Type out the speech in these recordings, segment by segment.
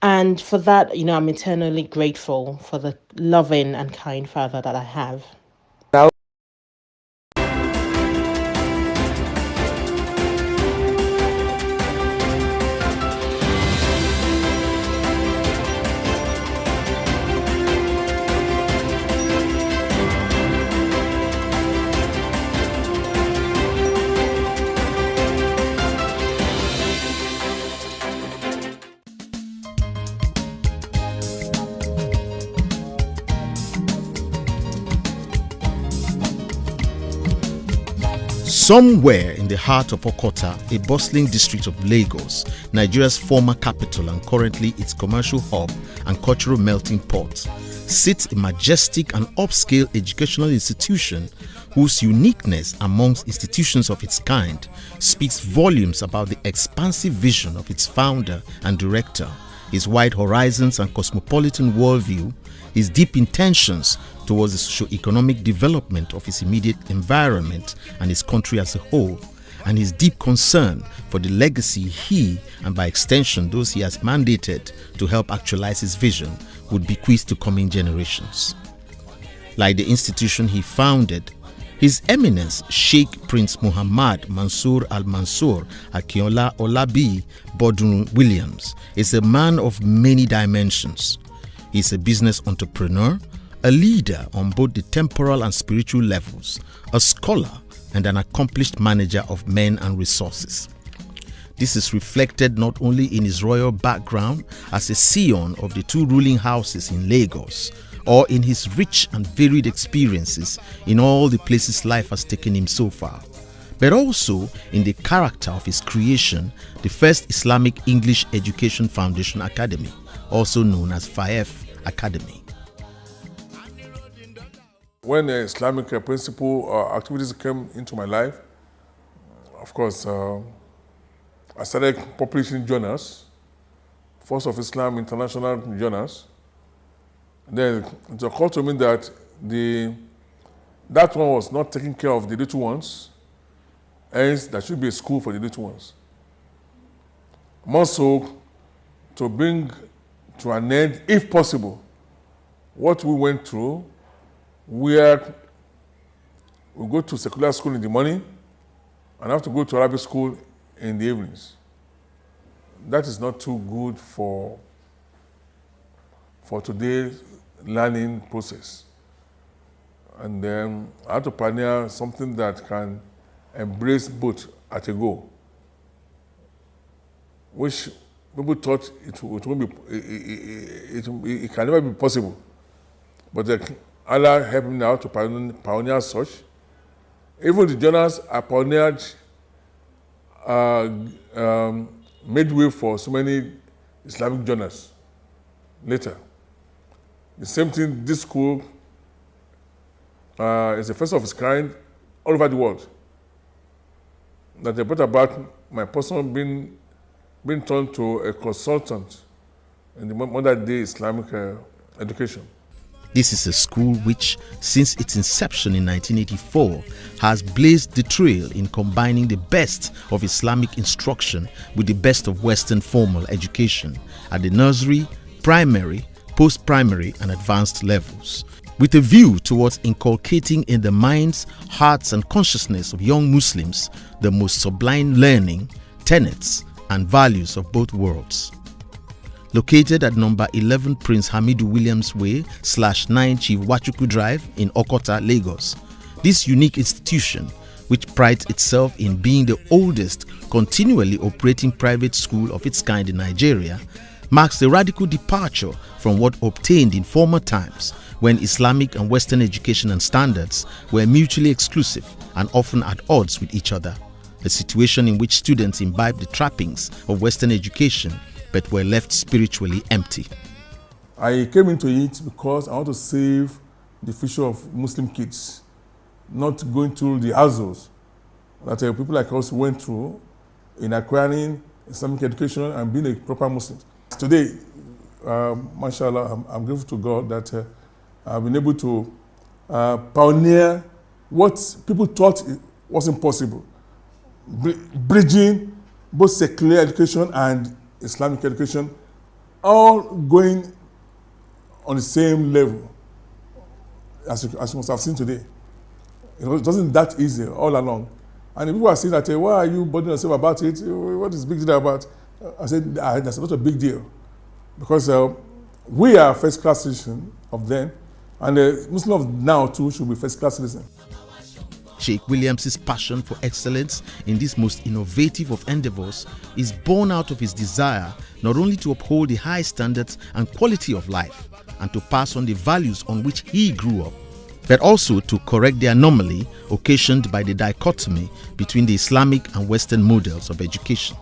And for that, I'm eternally grateful for the loving and kind father that I have. Somewhere in the heart of Okota, a bustling district of Lagos, Nigeria's former capital and currently its commercial hub and cultural melting pot, sits a majestic and upscale educational institution whose uniqueness amongst institutions of its kind speaks volumes about the expansive vision of its founder and director, his wide horizons and cosmopolitan worldview, his deep intentions towards the socio-economic development of his immediate environment and his country as a whole, and his deep concern for the legacy he, and by extension those he has mandated to help actualize his vision, would bequeath to coming generations. Like the institution he founded, His Eminence Sheikh Prince Muhammad Mansour Al-Mansur Akinola Olabi Bodun Williams is a man of many dimensions. He is a business entrepreneur, a leader on both the temporal and spiritual levels, a scholar, and an accomplished manager of men and resources. This is reflected not only in his royal background as a scion of the two ruling houses in Lagos, or in his rich and varied experiences in all the places life has taken him so far, but also in the character of his creation, the first Islamic English Education Foundation Academy, also known as FAEF Academy. When Islamic principle activities came into my life, of course, I started publishing journals, Force of Islam International journals. Then it occurred to me that that one was not taking care of the little ones, hence there should be a school for the little ones. More so, to bring to an end, if possible, what we went through, where we go to secular school in the morning and have to go to Arabic school in the evenings. That is not too good for today's learning process. And then I had to pioneer something that can embrace both at a go, which people thought it can never be possible. But Allah helped me now to pioneer such. Even the journals I pioneered made way for so many Islamic journals later. The same thing, this school is the first of its kind all over the world. That they brought about my person being turned to a consultant in the modern day Islamic education. This is a school which, since its inception in 1984, has blazed the trail in combining the best of Islamic instruction with the best of Western formal education at the nursery, primary, post-primary and advanced levels, with a view towards inculcating in the minds, hearts and consciousness of young Muslims the most sublime learning, tenets and values of both worlds. Located at number 11 Prince Hamidu Williams Way /9 Chief Wachuku Drive in Okota, Lagos, this unique institution, which prides itself in being the oldest continually operating private school of its kind in Nigeria, marks a radical departure from what obtained in former times when Islamic and Western education and standards were mutually exclusive and often at odds with each other, a situation in which students imbibed the trappings of Western education but were left spiritually empty. I came into it because I want to save the future of Muslim kids, not going through the hassles that people like us went through in acquiring Islamic education and being a proper Muslim. Today, mashallah, I'm grateful to God that I've been able to pioneer what people thought wasn't possible, bridging both secular education and Islamic education, all going on the same level as you must have seen today. It wasn't that easy all along. And people are saying that, why are you bothering yourself about it? What is the big deal about? I said, that's not a big deal. Because we are first-class citizens of them, and the Muslims of now too should be first-class citizens. Sheikh Williams' passion for excellence in this most innovative of endeavors is born out of his desire not only to uphold the high standards and quality of life and to pass on the values on which he grew up, but also to correct the anomaly occasioned by the dichotomy between the Islamic and Western models of education.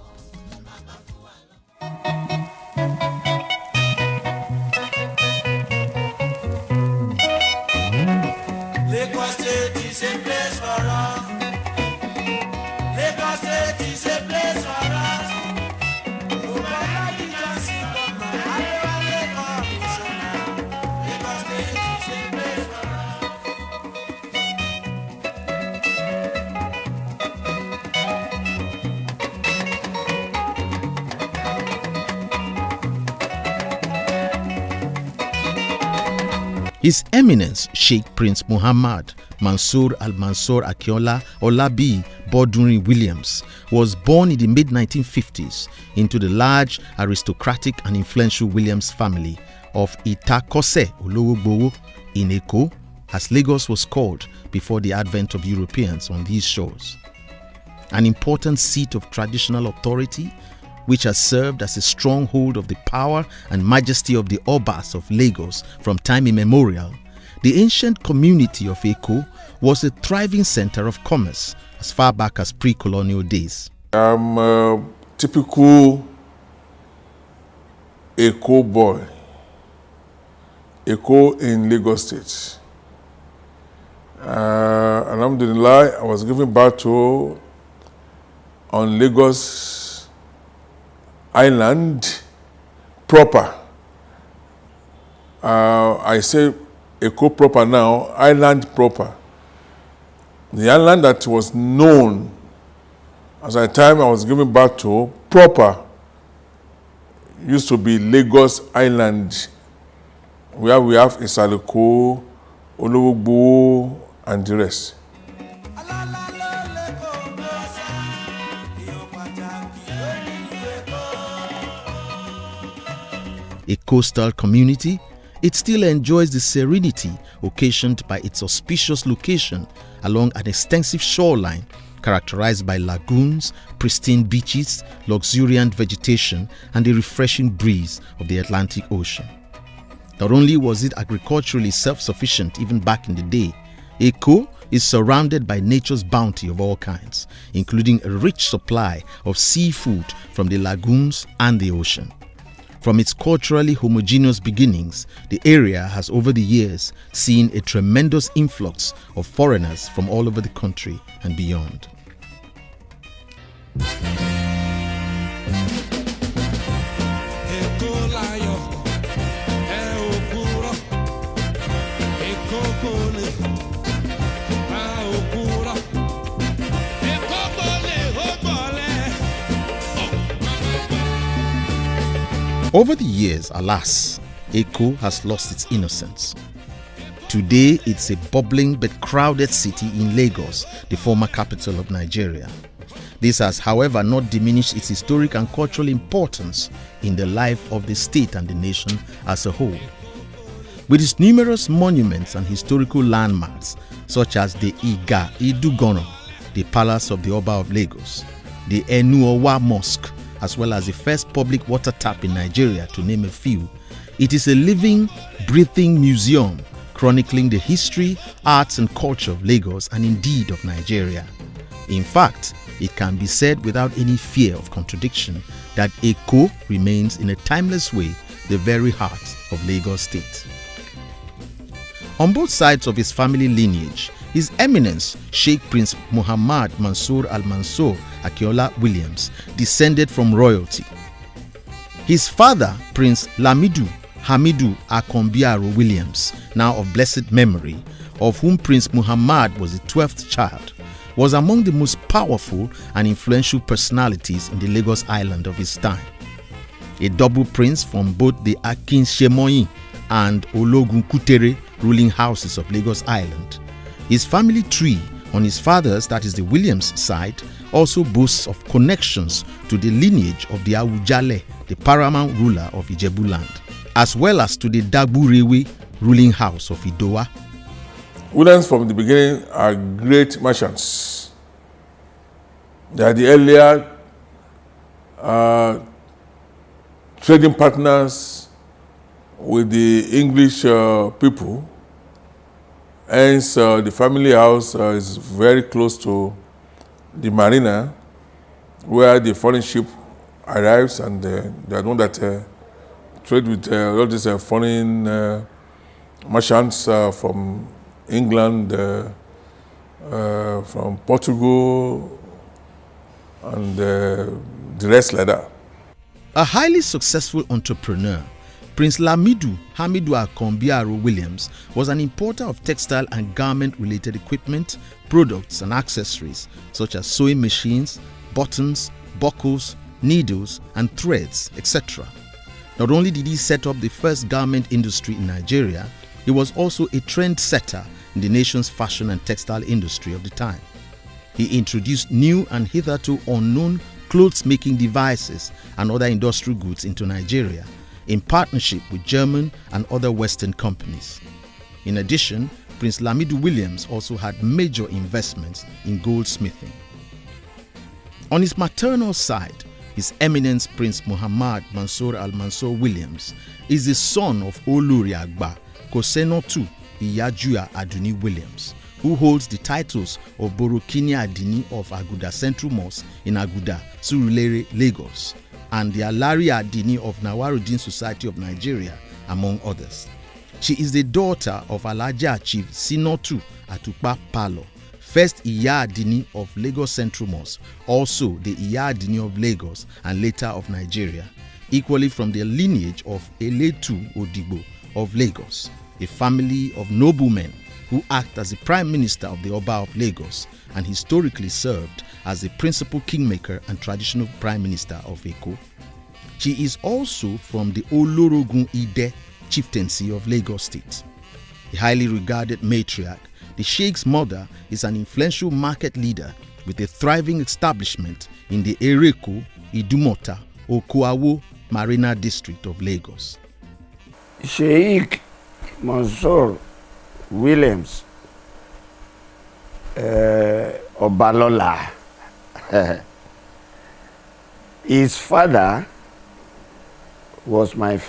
Lagos State is a place for us. Lagos State is a place for us. No matter the chances of my Lagos State is a place for us. His Eminence Sheikh Prince Muhammad Mansour Al-Mansur Akinola Olabi Bodunrin Williams was born in the mid-1950s into the large, aristocratic and influential Williams family of Itakose Olowogbowo in Eko, as Lagos was called before the advent of Europeans on these shores. An important seat of traditional authority which has served as a stronghold of the power and majesty of the Obas of Lagos from time immemorial, the ancient community of Eko was a thriving center of commerce as far back as pre-colonial days. I'm a typical Eko boy. Eko in Lagos State. Alhamdulillah, I was given birth to on Lagos Island proper. I say Eko proper now, island proper. The island that was known as the time I was given birth to proper used to be Lagos Island, where we have Isaleko, Olowogbowo, and the rest. A coastal community, it still enjoys the serenity occasioned by its auspicious location along an extensive shoreline characterized by lagoons, pristine beaches, luxuriant vegetation, and the refreshing breeze of the Atlantic Ocean. Not only was it agriculturally self-sufficient even back in the day, Eko is surrounded by nature's bounty of all kinds, including a rich supply of seafood from the lagoons and the ocean. From its culturally homogeneous beginnings, the area has over the years seen a tremendous influx of foreigners from all over the country and beyond. Over the years, alas, Eko has lost its innocence. Today, it's a bubbling but crowded city in Lagos, the former capital of Nigeria. This has, however, not diminished its historic and cultural importance in the life of the state and the nation as a whole. With its numerous monuments and historical landmarks, such as the Iga Idugono, the Palace of the Oba of Lagos, the Enuowa Mosque, as well as the first public water tap in Nigeria, to name a few, it is a living, breathing museum chronicling the history, arts and culture of Lagos and indeed of Nigeria. In fact, it can be said without any fear of contradiction that Eko remains in a timeless way the very heart of Lagos State. On both sides of his family lineage, His Eminence Sheikh Prince Muhammad Mansour Al-Mansur Akinola Williams descended from royalty. His father, Prince Lamidu Hamidu Akombiaro Williams, now of blessed memory, of whom Prince Muhammad was the 12th child, was among the most powerful and influential personalities in the Lagos Island of his time. a double prince from both the Akinsemoyin and Ologun Kutere ruling houses of Lagos Island. His family tree on his father's, that is the Williams side, also boasts of connections to the lineage of the Awujale, the paramount ruler of Ijebu land, as well as to the Dagburewe ruling house of Idowa. Williams from the beginning are great merchants. They are the earlier trading partners with the English people. Hence, the family house is very close to the marina where the foreign ship arrives, and they are the one that trade with all these foreign merchants from England, from Portugal, and the rest like that. A highly successful entrepreneur, Prince Lamido Hamidu Akombiaro Williams was an importer of textile and garment-related equipment, products and accessories such as sewing machines, buttons, buckles, needles and threads, etc. Not only did he set up the first garment industry in Nigeria, he was also a trendsetter in the nation's fashion and textile industry of the time. He introduced new and hitherto unknown clothes-making devices and other industrial goods into Nigeria, in partnership with German and other Western companies. In addition, Prince Lamido Williams also had major investments in goldsmithing. On his maternal side, His Eminence Prince Muhammad Mansour Al-Mansur Williams is the son of Olori Agba Kosenotu Iyajuya Aduni Williams, who holds the titles of Borokini Adini of Aguda Central Mosque in Aguda, Surulere, Lagos, and the Alari Adini of Nawaruddin Society of Nigeria, among others. She is the daughter of Alhaja Chief Sinotu Atupa Palo, first Iya Adini of Lagos Central Mosque, also the Iya Adini of Lagos and later of Nigeria, equally from the lineage of Eletu Odigbo of Lagos, a family of noblemen who act as the Prime Minister of the Oba of Lagos and historically served as the principal kingmaker and traditional Prime Minister of Eko. She is also from the Olorogun Ide chieftaincy of Lagos State. A highly regarded matriarch, the Sheikh's mother is an influential market leader with a thriving establishment in the Ereko, Idumota, Okoawo Marina district of Lagos. Sheikh Mansour Williams Obalola. His father was my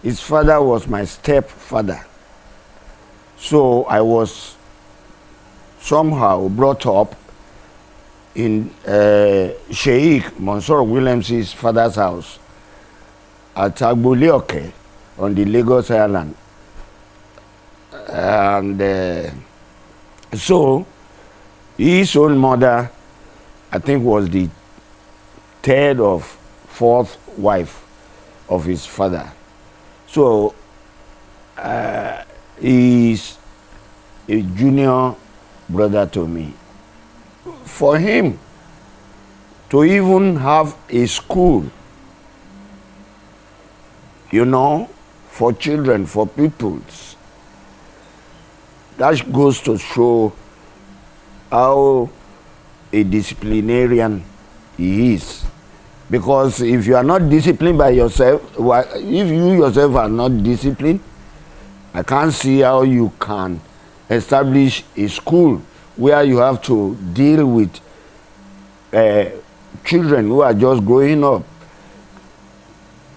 his father was my stepfather. So I was somehow brought up in Sheikh Mansour Williams' father's house at Agbolioke on the Lagos Island. And so his own mother, I think, was the third or fourth wife of his father. So he's a junior brother to me. For him to even have a school, for children, for pupils, that goes to show how a disciplinarian he is. Because if you are not disciplined by yourself, if you yourself are not disciplined, I can't see how you can establish a school where you have to deal with children who are just growing up,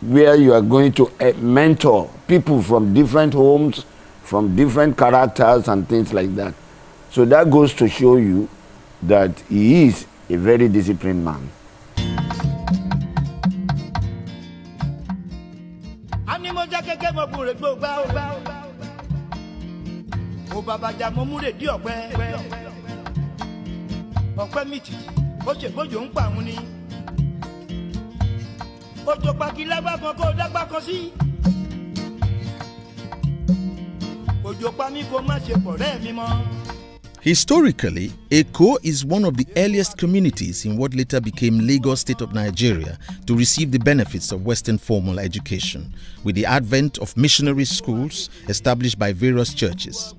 where you are going to mentor people from different homes, from different characters and things like that. So that goes to show you that he is a very disciplined man. Historically, Eko is one of the earliest communities in what later became Lagos State of Nigeria to receive the benefits of Western formal education, with the advent of missionary schools established by various churches.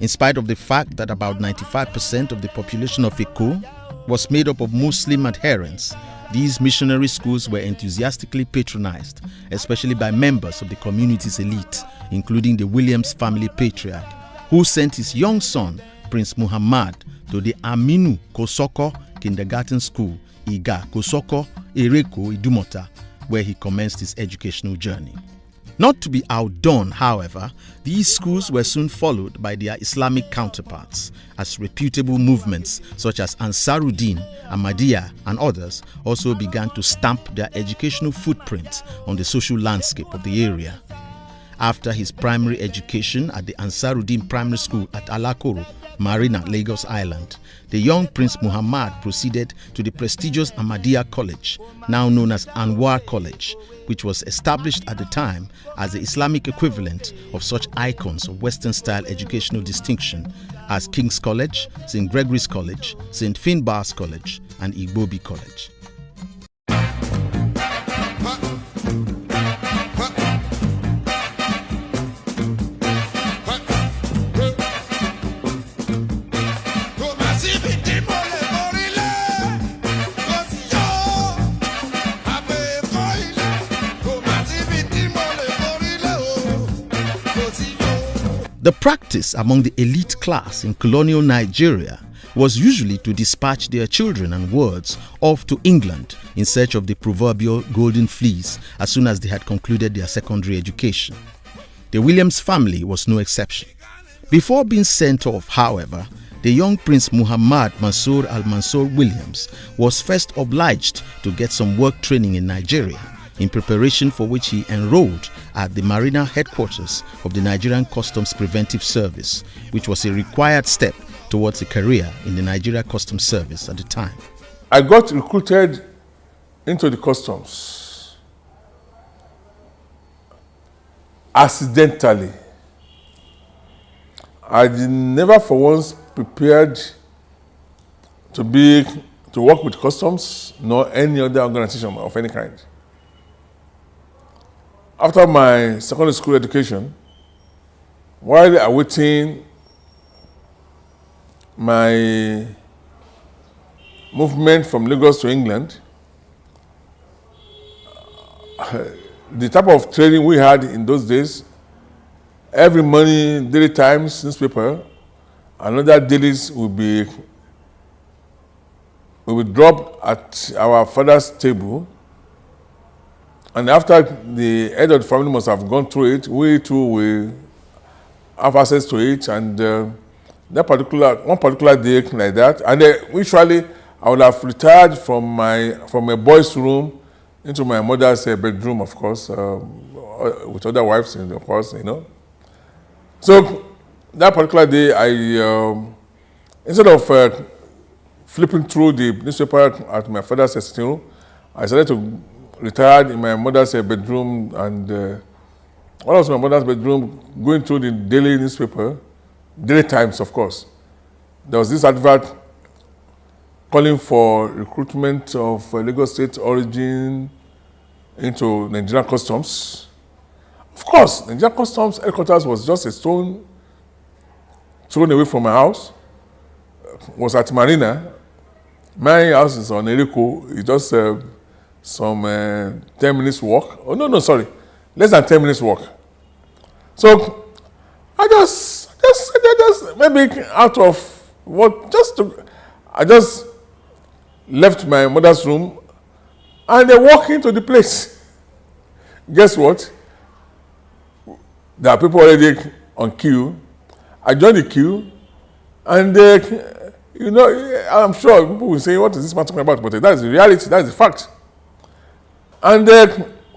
In spite of the fact that about 95% of the population of Eko was made up of Muslim adherents, these missionary schools were enthusiastically patronized, especially by members of the community's elite, including the Williams family patriarch, who sent his young son, Prince Muhammad, to the Aminu Kosoko Kindergarten School, Iga Kosoko, Ereko, Idumota, where he commenced his educational journey. Not to be outdone, however, these schools were soon followed by their Islamic counterparts, as reputable movements such as Ansaruddin, Ahmadiyya, and others also began to stamp their educational footprint on the social landscape of the area. After his primary education at the Ansaruddin Primary School at Alakoro, Marina, Lagos Island, the young Prince Muhammad proceeded to the prestigious Ahmadiyya College, now known as Anwar College, which was established at the time as the Islamic equivalent of such icons of Western-style educational distinction as King's College, St. Gregory's College, St. Finbarr's College, and Igbobi College. The practice among the elite class in colonial Nigeria was usually to dispatch their children and wards off to England in search of the proverbial golden fleece as soon as they had concluded their secondary education. The Williams family was no exception. Before being sent off, however, the young Prince Muhammad Mansur al-Mansur Williams was first obliged to get some work training in Nigeria, in preparation for which he enrolled at the Marina headquarters of the Nigerian Customs Preventive Service, which was a required step towards a career in the Nigeria Customs Service at the time. I got recruited into the customs accidentally. I never for once prepared to work with customs nor any other organization of any kind. After my secondary school education, while awaiting my movement from Lagos to England, the type of training we had in those days, every morning, Daily Times newspaper, and other dailies will be dropped at our father's table. And after the head of the family must have gone through it, we too will have access to it. And one particular day like that, and usually I would have retired from a boy's room into my mother's bedroom, of course, with other wives, of course, you know. So that particular day, I instead of flipping through the newspaper at my father's sitting room, I decided to retired in my mother's bedroom, and when I was in my mother's bedroom going through the daily newspaper, Daily Times, of course, there was this advert calling for recruitment of Lagos State origin into Nigerian Customs. Of course, Nigerian Customs headquarters was just a stone thrown away from my house. It was at Marina. My house is on Ereko. It's just some 10 minutes walk. Oh, no, sorry. Less than 10 minutes walk. So I just maybe out of what, I just left my mother's room and I walked into the place. Guess what? There are people already on queue. I joined the queue and I'm sure people will say, what is this man talking about? But that is the reality, that is the fact. And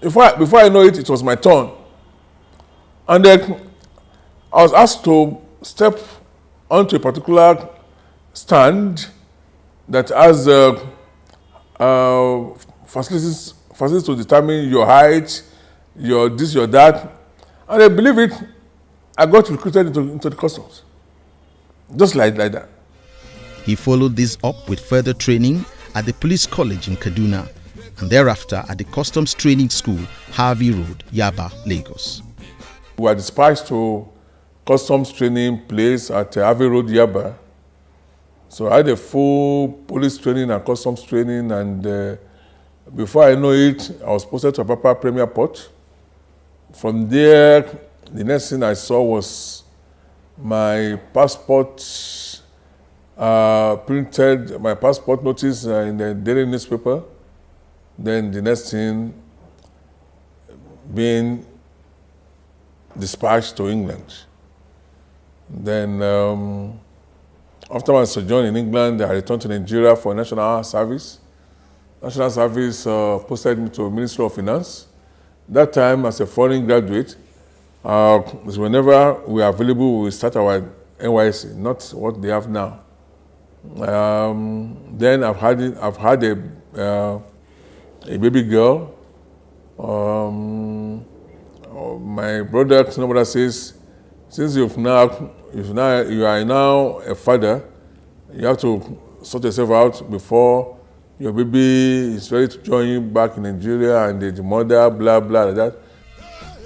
before I know it, it was my turn. And I was asked to step onto a particular stand that has facilities to determine your height, your this, your that. And I believe it, I got recruited into the customs. Just like that. He followed this up with further training at the Police College in Kaduna and thereafter at the Customs Training School, Harvey Road, Yaba, Lagos. We were dispatched to customs training place at Harvey Road, Yaba. So I had a full police training and customs training, and before I know it, I was posted to Apapa Premier Port. From there, the next thing I saw was my passport printed, my passport notice in the daily newspaper. Then the next thing, being dispatched to England. Then after my sojourn in England, I returned to Nigeria for National Service. National Service posted me to Ministry of Finance. That time, as a foreign graduate, whenever we are available, we start our NYSC, not what they have now. Then I've had a baby girl. My brother says, since you are now a father, you have to sort yourself out before your baby is ready to join you back in Nigeria, and the mother, blah, blah, like that.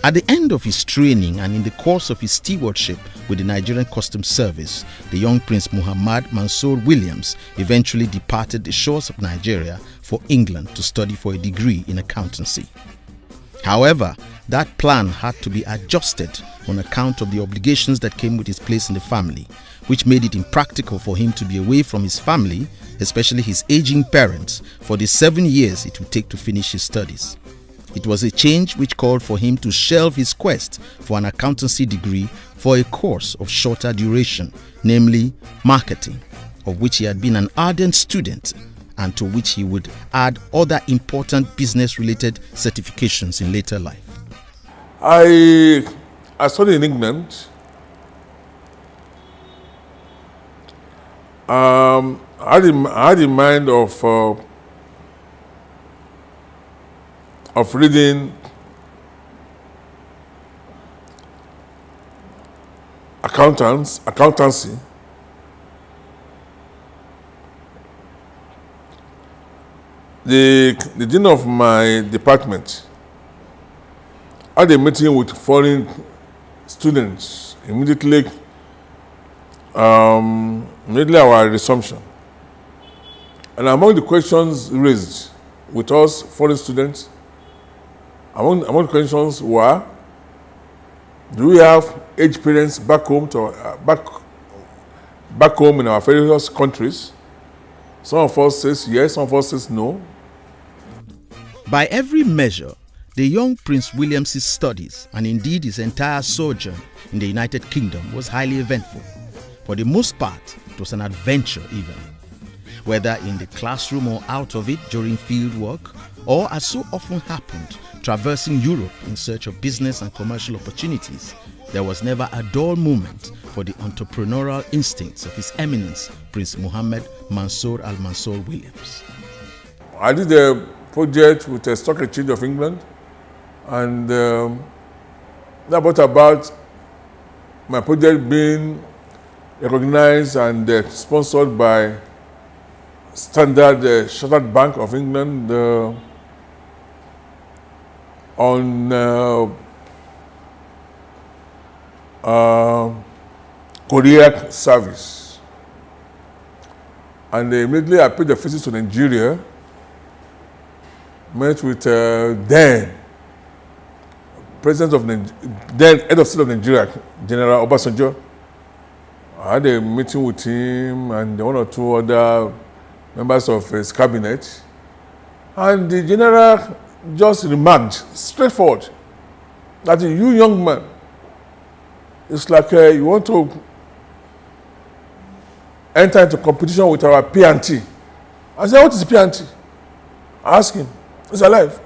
At the end of his training and in the course of his stewardship with the Nigerian Customs Service, the young Prince Muhammad Mansour Williams eventually departed the shores of Nigeria for England to study for a degree in accountancy. However, that plan had to be adjusted on account of the obligations that came with his place in the family, which made it impractical for him to be away from his family, especially his aging parents, for the 7 years it would take to finish his studies. It was a change which called for him to shelve his quest for an accountancy degree for a course of shorter duration, namely marketing, of which he had been an ardent student and to which he would add other important business-related certifications in later life. I studied in England. I had in mind of reading accountancy. The dean of my department had a meeting with foreign students immediately our resumption. And among the questions raised with us foreign students, among the questions were, do we have aged parents back home back home in our various countries? Some of us says yes, some of us says no. By every measure, the young Prince William's studies, and indeed his entire sojourn in the United Kingdom, was highly eventful. For the most part, it was an adventure even. Whether in the classroom or out of it during field work, or as so often happened, traversing Europe in search of business and commercial opportunities, there was never a dull moment for the entrepreneurial instincts of His Eminence, Prince Muhammad Mansour Al-Mansour Williams. I did a project with the Stock Exchange of England, and that brought about my project being recognized and sponsored by Standard Chartered Bank of England on courier service. And immediately I paid a visit to Nigeria, met with then President of then Head of State of Nigeria, General Obasanjo. I had a meeting with him and one or two other members of his cabinet, and the general just remarked straightforward that you young man, it's like you want to enter into competition with our P&T. I said, what is P&T? I asked him, it's alive.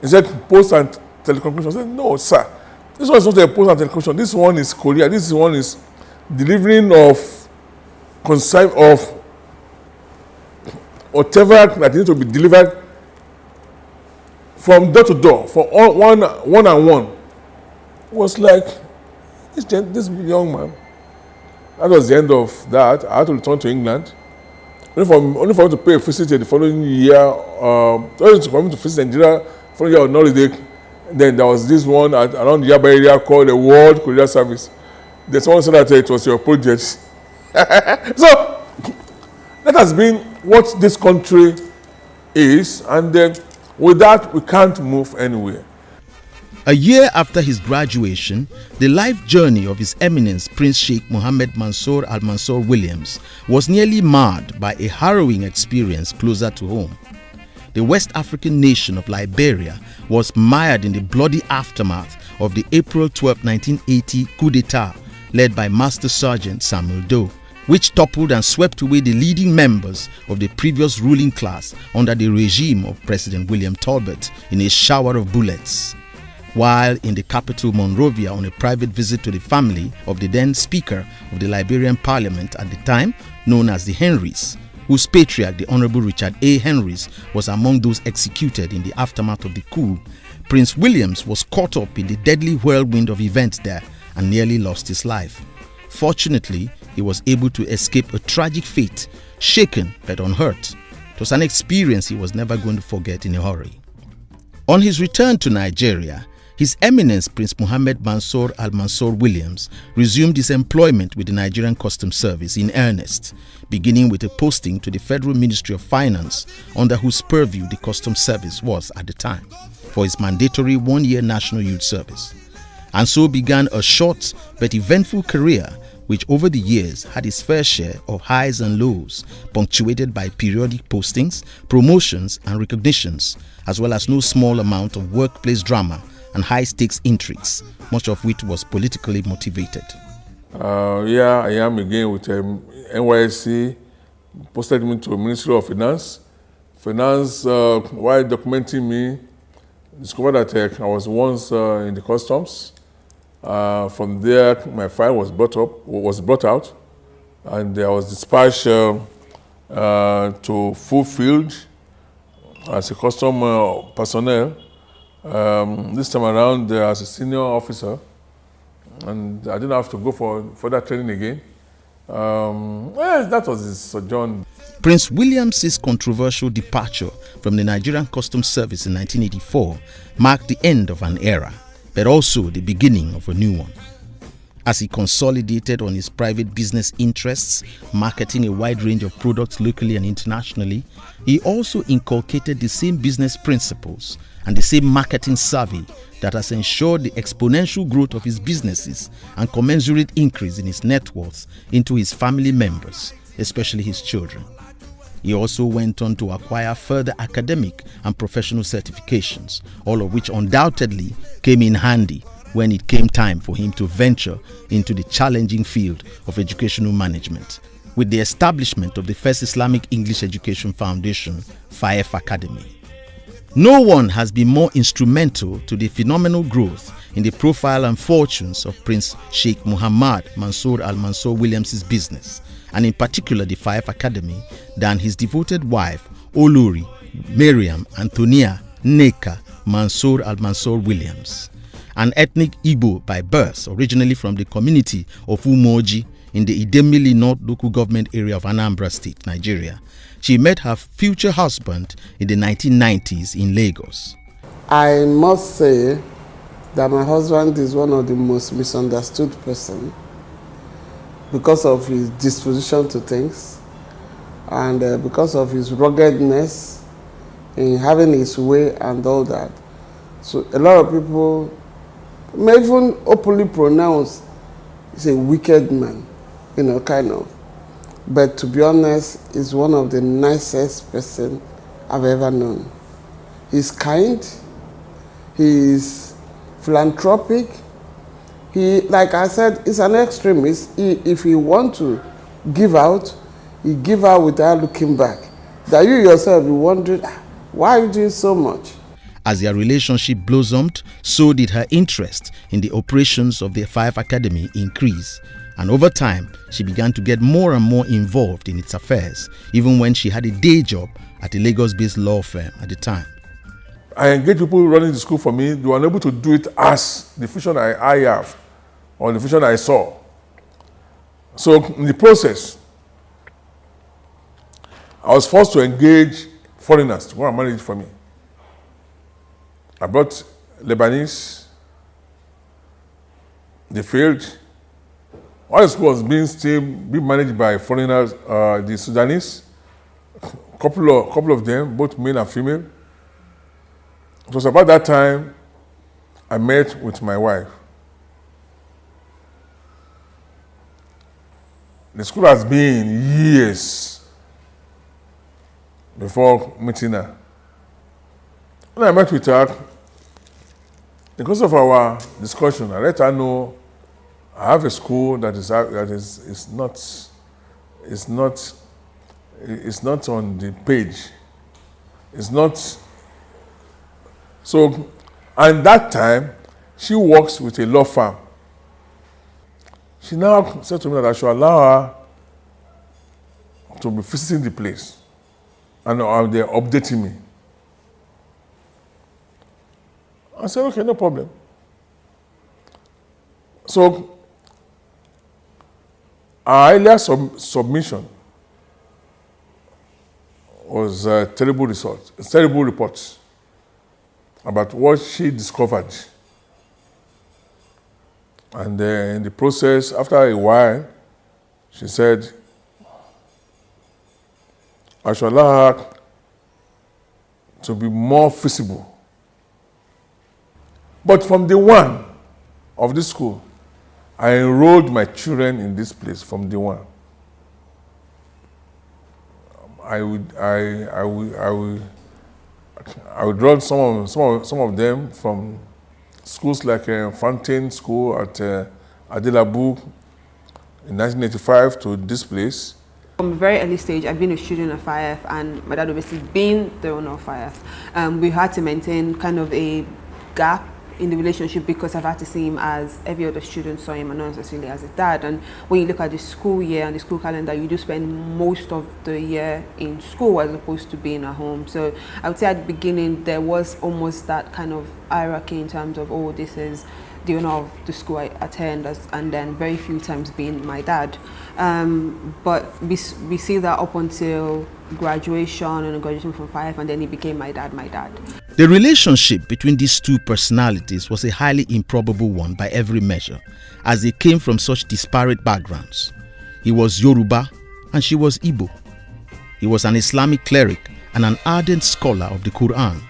He said, Post and Telecommunication. I said, no, sir. This one is not a Post and Telecommunication. This one is Korea. This one is delivering of consignment of whatever that needs to be delivered from door to door for one on one. It was like this young man That was the end of that. I had to return to England. Only for me to pay a visit the following year. Only for me to visit Nigeria the following year on holiday. Then there was this one around the Yaba area called the World Courier Service. Then someone said that it was your project. So that has been what this country is, and with that we can't move anywhere. A year after his graduation, the life journey of His Eminence Prince Sheikh Mohammed Mansour Al Mansour Williams was nearly marred by a harrowing experience closer to home. The West African nation of Liberia was mired in the bloody aftermath of the April 12, 1980 coup d'etat led by Master Sergeant Samuel Doe, which toppled and swept away the leading members of the previous ruling class under the regime of President William Tolbert in a shower of bullets. While in the capital Monrovia on a private visit to the family of the then Speaker of the Liberian Parliament at the time, known as the Henrys, whose patriarch, the Honorable Richard A. Henrys, was among those executed in the aftermath of the coup, Prince Williams was caught up in the deadly whirlwind of events there and nearly lost his life. Fortunately, he was able to escape a tragic fate, shaken but unhurt. It was an experience he was never going to forget in a hurry. On his return to Nigeria, His Eminence Prince Mohammed Mansour Al Mansour Williams resumed his employment with the Nigerian Customs Service in earnest, beginning with a posting to the Federal Ministry of Finance, under whose purview the Customs Service was at the time, for his mandatory one-year National Youth Service. And so began a short but eventful career which over the years had its fair share of highs and lows, punctuated by periodic postings, promotions and recognitions, as well as no small amount of workplace drama and high-stakes intrigues, much of which was politically motivated. Yeah, I am again with NYSC, posted me to Ministry of Finance. While documenting me, discovered that I was once in the customs. From there, my file was brought out, and I was dispatched to full field as a custom personnel. This time around as a senior officer, and I didn't have to go for further training again. That was his sojourn. Prince William's controversial departure from the Nigerian Customs Service in 1984 marked the end of an era, but also the beginning of a new one. As he consolidated on his private business interests, marketing a wide range of products locally and internationally, he also inculcated the same business principles and the same marketing savvy that has ensured the exponential growth of his businesses and commensurate increase in his net worth into his family members, especially his children. He also went on to acquire further academic and professional certifications, all of which undoubtedly came in handy when it came time for him to venture into the challenging field of educational management with the establishment of the first Islamic English Education Foundation, FAEF Academy. No one has been more instrumental to the phenomenal growth in the profile and fortunes of Prince Sheikh Mohammed Mansour Al Mansour Williams' business, and in particular the FAEF Academy, than his devoted wife, Olori Mariam Antonia Nneka Mansour Al Mansour Williams. An ethnic Igbo by birth, originally from the community of Umoji in the Idemili North local government area of Anambra State, Nigeria. She met her future husband in the 1990s in Lagos. I must say that my husband is one of the most misunderstood person because of his disposition to things and because of his ruggedness in having his way and all that. So a lot of people may even openly pronounce he's a wicked man, kind of. But to be honest, he's one of the nicest person I've ever known. He's kind, he's philanthropic. He, like I said, he's an extremist. If he wants to give out, he give out without looking back. That you yourself be wondering, why are you doing so much? As their relationship blossomed, so did her interest in the operations of the FAEF Academy increase. And over time, she began to get more and more involved in its affairs, even when she had a day job at a Lagos-based law firm at the time. I engage people running the school for me. They were unable to do it as the vision I have or the vision I saw. So in the process, I was forced to engage foreigners to go and manage it for me. I brought Lebanese. They failed. All the school was being managed by foreigners, the Sudanese, couple of them, both male and female. It was about that time I met with my wife. The school has been years before meeting her. When I met with her, because of our discussion, I let her know I have a school that is not on the page. It's not. So, and that time, she works with a law firm. She now said to me that I should allow her to be visiting the place, and they're updating me. I said, okay, no problem. So, our earlier submission was terrible reports about what she discovered. And in the process, after a while, she said, I should allow her to be more visible. But from day one of this school, I enrolled my children in this place from day one. I would draw some of them from schools like Fountain School at Adelabu in 1985 to this place. From a very early stage, I've been a student of FIF, and my dad obviously being the owner of FIF. We had to maintain kind of a gap in the relationship because I've had to see him as every other student saw him and not necessarily as a dad. And when you look at the school year and the school calendar, you do spend most of the year in school as opposed to being at home. So I would say at the beginning there was almost that kind of hierarchy in terms of, oh, this is the owner of the school I attend, and then very few times being my dad. But we see that up until graduation and graduation from FIF, and then he became my dad. The relationship between these two personalities was a highly improbable one by every measure, as they came from such disparate backgrounds. He was Yoruba and she was Igbo. He was an Islamic cleric and an ardent scholar of the Quran,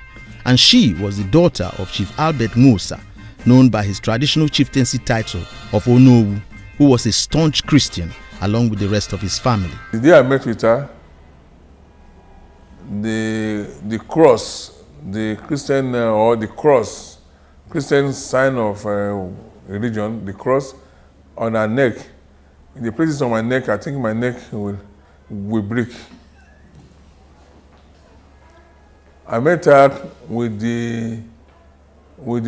and she was the daughter of Chief Albert Musa, known by his traditional chieftaincy title of Onowu, who was a staunch Christian along with the rest of his family. The day I met with her, the cross, the Christian Christian sign of religion, the cross on her neck, in the places on my neck, I think my neck will break. I met her with the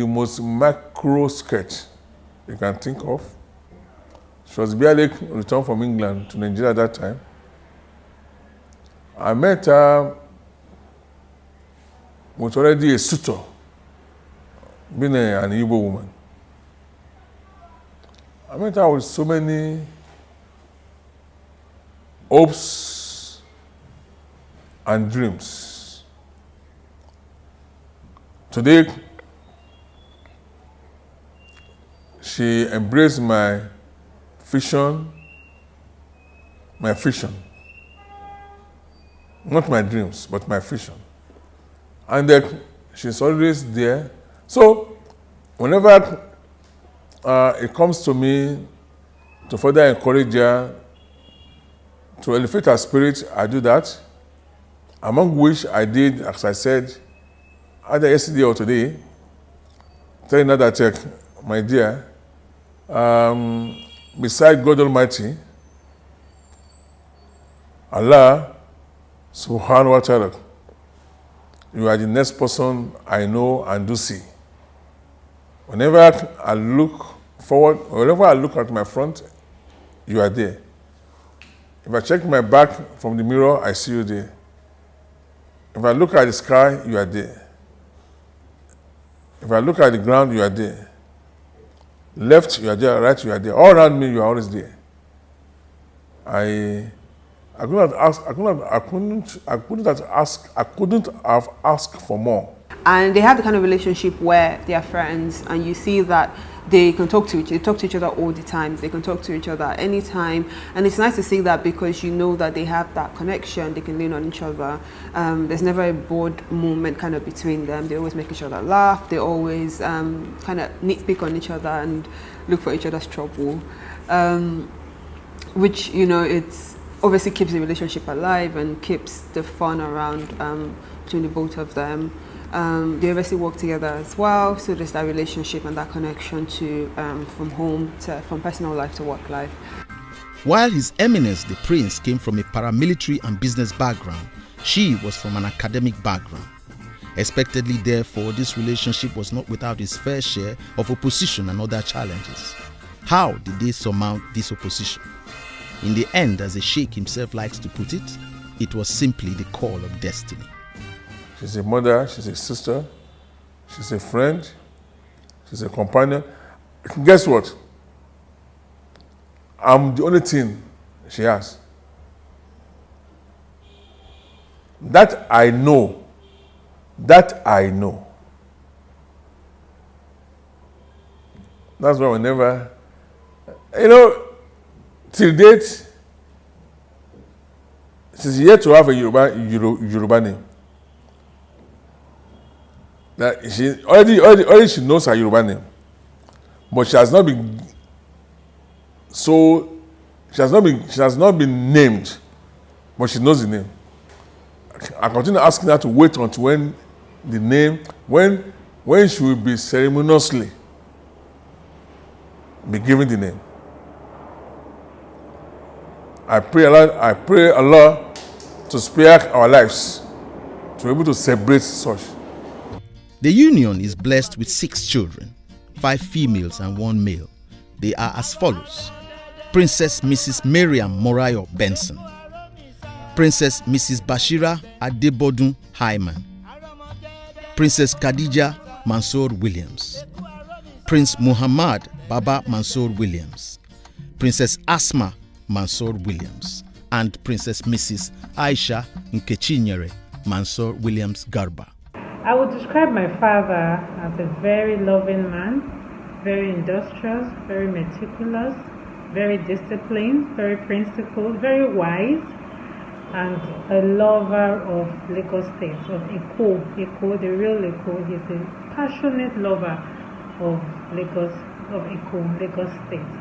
most macro skirt you can think of. She was barely returned from England to Nigeria at that time. I met her with already a suitor, being an Igbo woman. I met her with so many hopes and dreams. Today, she embraced my vision, not my dreams, but my vision. And that she's always there. So whenever it comes to me to further encourage her, to elevate her spirit, I do that. Among which I did, as I said, either yesterday or today, telling her that, my dear, beside God Almighty, Allah subhanahu wa ta'ala, you are the next person I know and do see. Whenever I look forward, whenever I look at my front, you are there. If I check my back from the mirror, I see you there. If I look at the sky, you are there. If I look at the ground, you are there. Left, you are there. Right, you are there. All around me, you are always there. I couldn't have asked for more. And they have the kind of relationship where they are friends, and you see that they can talk to each other all the time. They can talk to each other anytime, and it's nice to see that because you know that they have that connection. They can lean on each other. There's never a bored moment kind of between them. They always make each other laugh. They always kind of nitpick on each other and look for each other's trouble, which it's obviously keeps the relationship alive and keeps the fun around between the both of them. They obviously work together as well, so there's that relationship and that connection to from personal life to work life. While His Eminence the Prince came from a paramilitary and business background, she was from an academic background. Expectedly, therefore, this relationship was not without its fair share of opposition and other challenges. How did they surmount this opposition? In the end, as the Sheikh himself likes to put it, it was simply the call of destiny. She's a mother, she's a sister, she's a friend, she's a companion. Guess what? I'm the only thing she has. That I know. That I know. That's why whenever, till date, she's yet to have a Yoruba name. That she already she knows her Yoruba name, but she has not been named, but she knows the name. I continue asking her to wait until when she will be ceremoniously be given the name. I pray Allah to spare our lives to be able to celebrate such. The union is blessed with 6 children, 5 females and 1 male. They are as follows: Princess Mrs. Miriam Morayo Benson, Princess Mrs. Bashira Adebodun Hyman, Princess Khadija Mansour Williams, Prince Muhammad Baba Mansour Williams, Princess Asma Mansour Williams, and Princess Mrs. Aisha Nkechinyere Mansour Williams Garba. I would describe my father as a very loving man, very industrious, very meticulous, very disciplined, very principled, very wise, and a lover of Lagos State, of Eko, the real Eko. He's a passionate lover of Lagos State.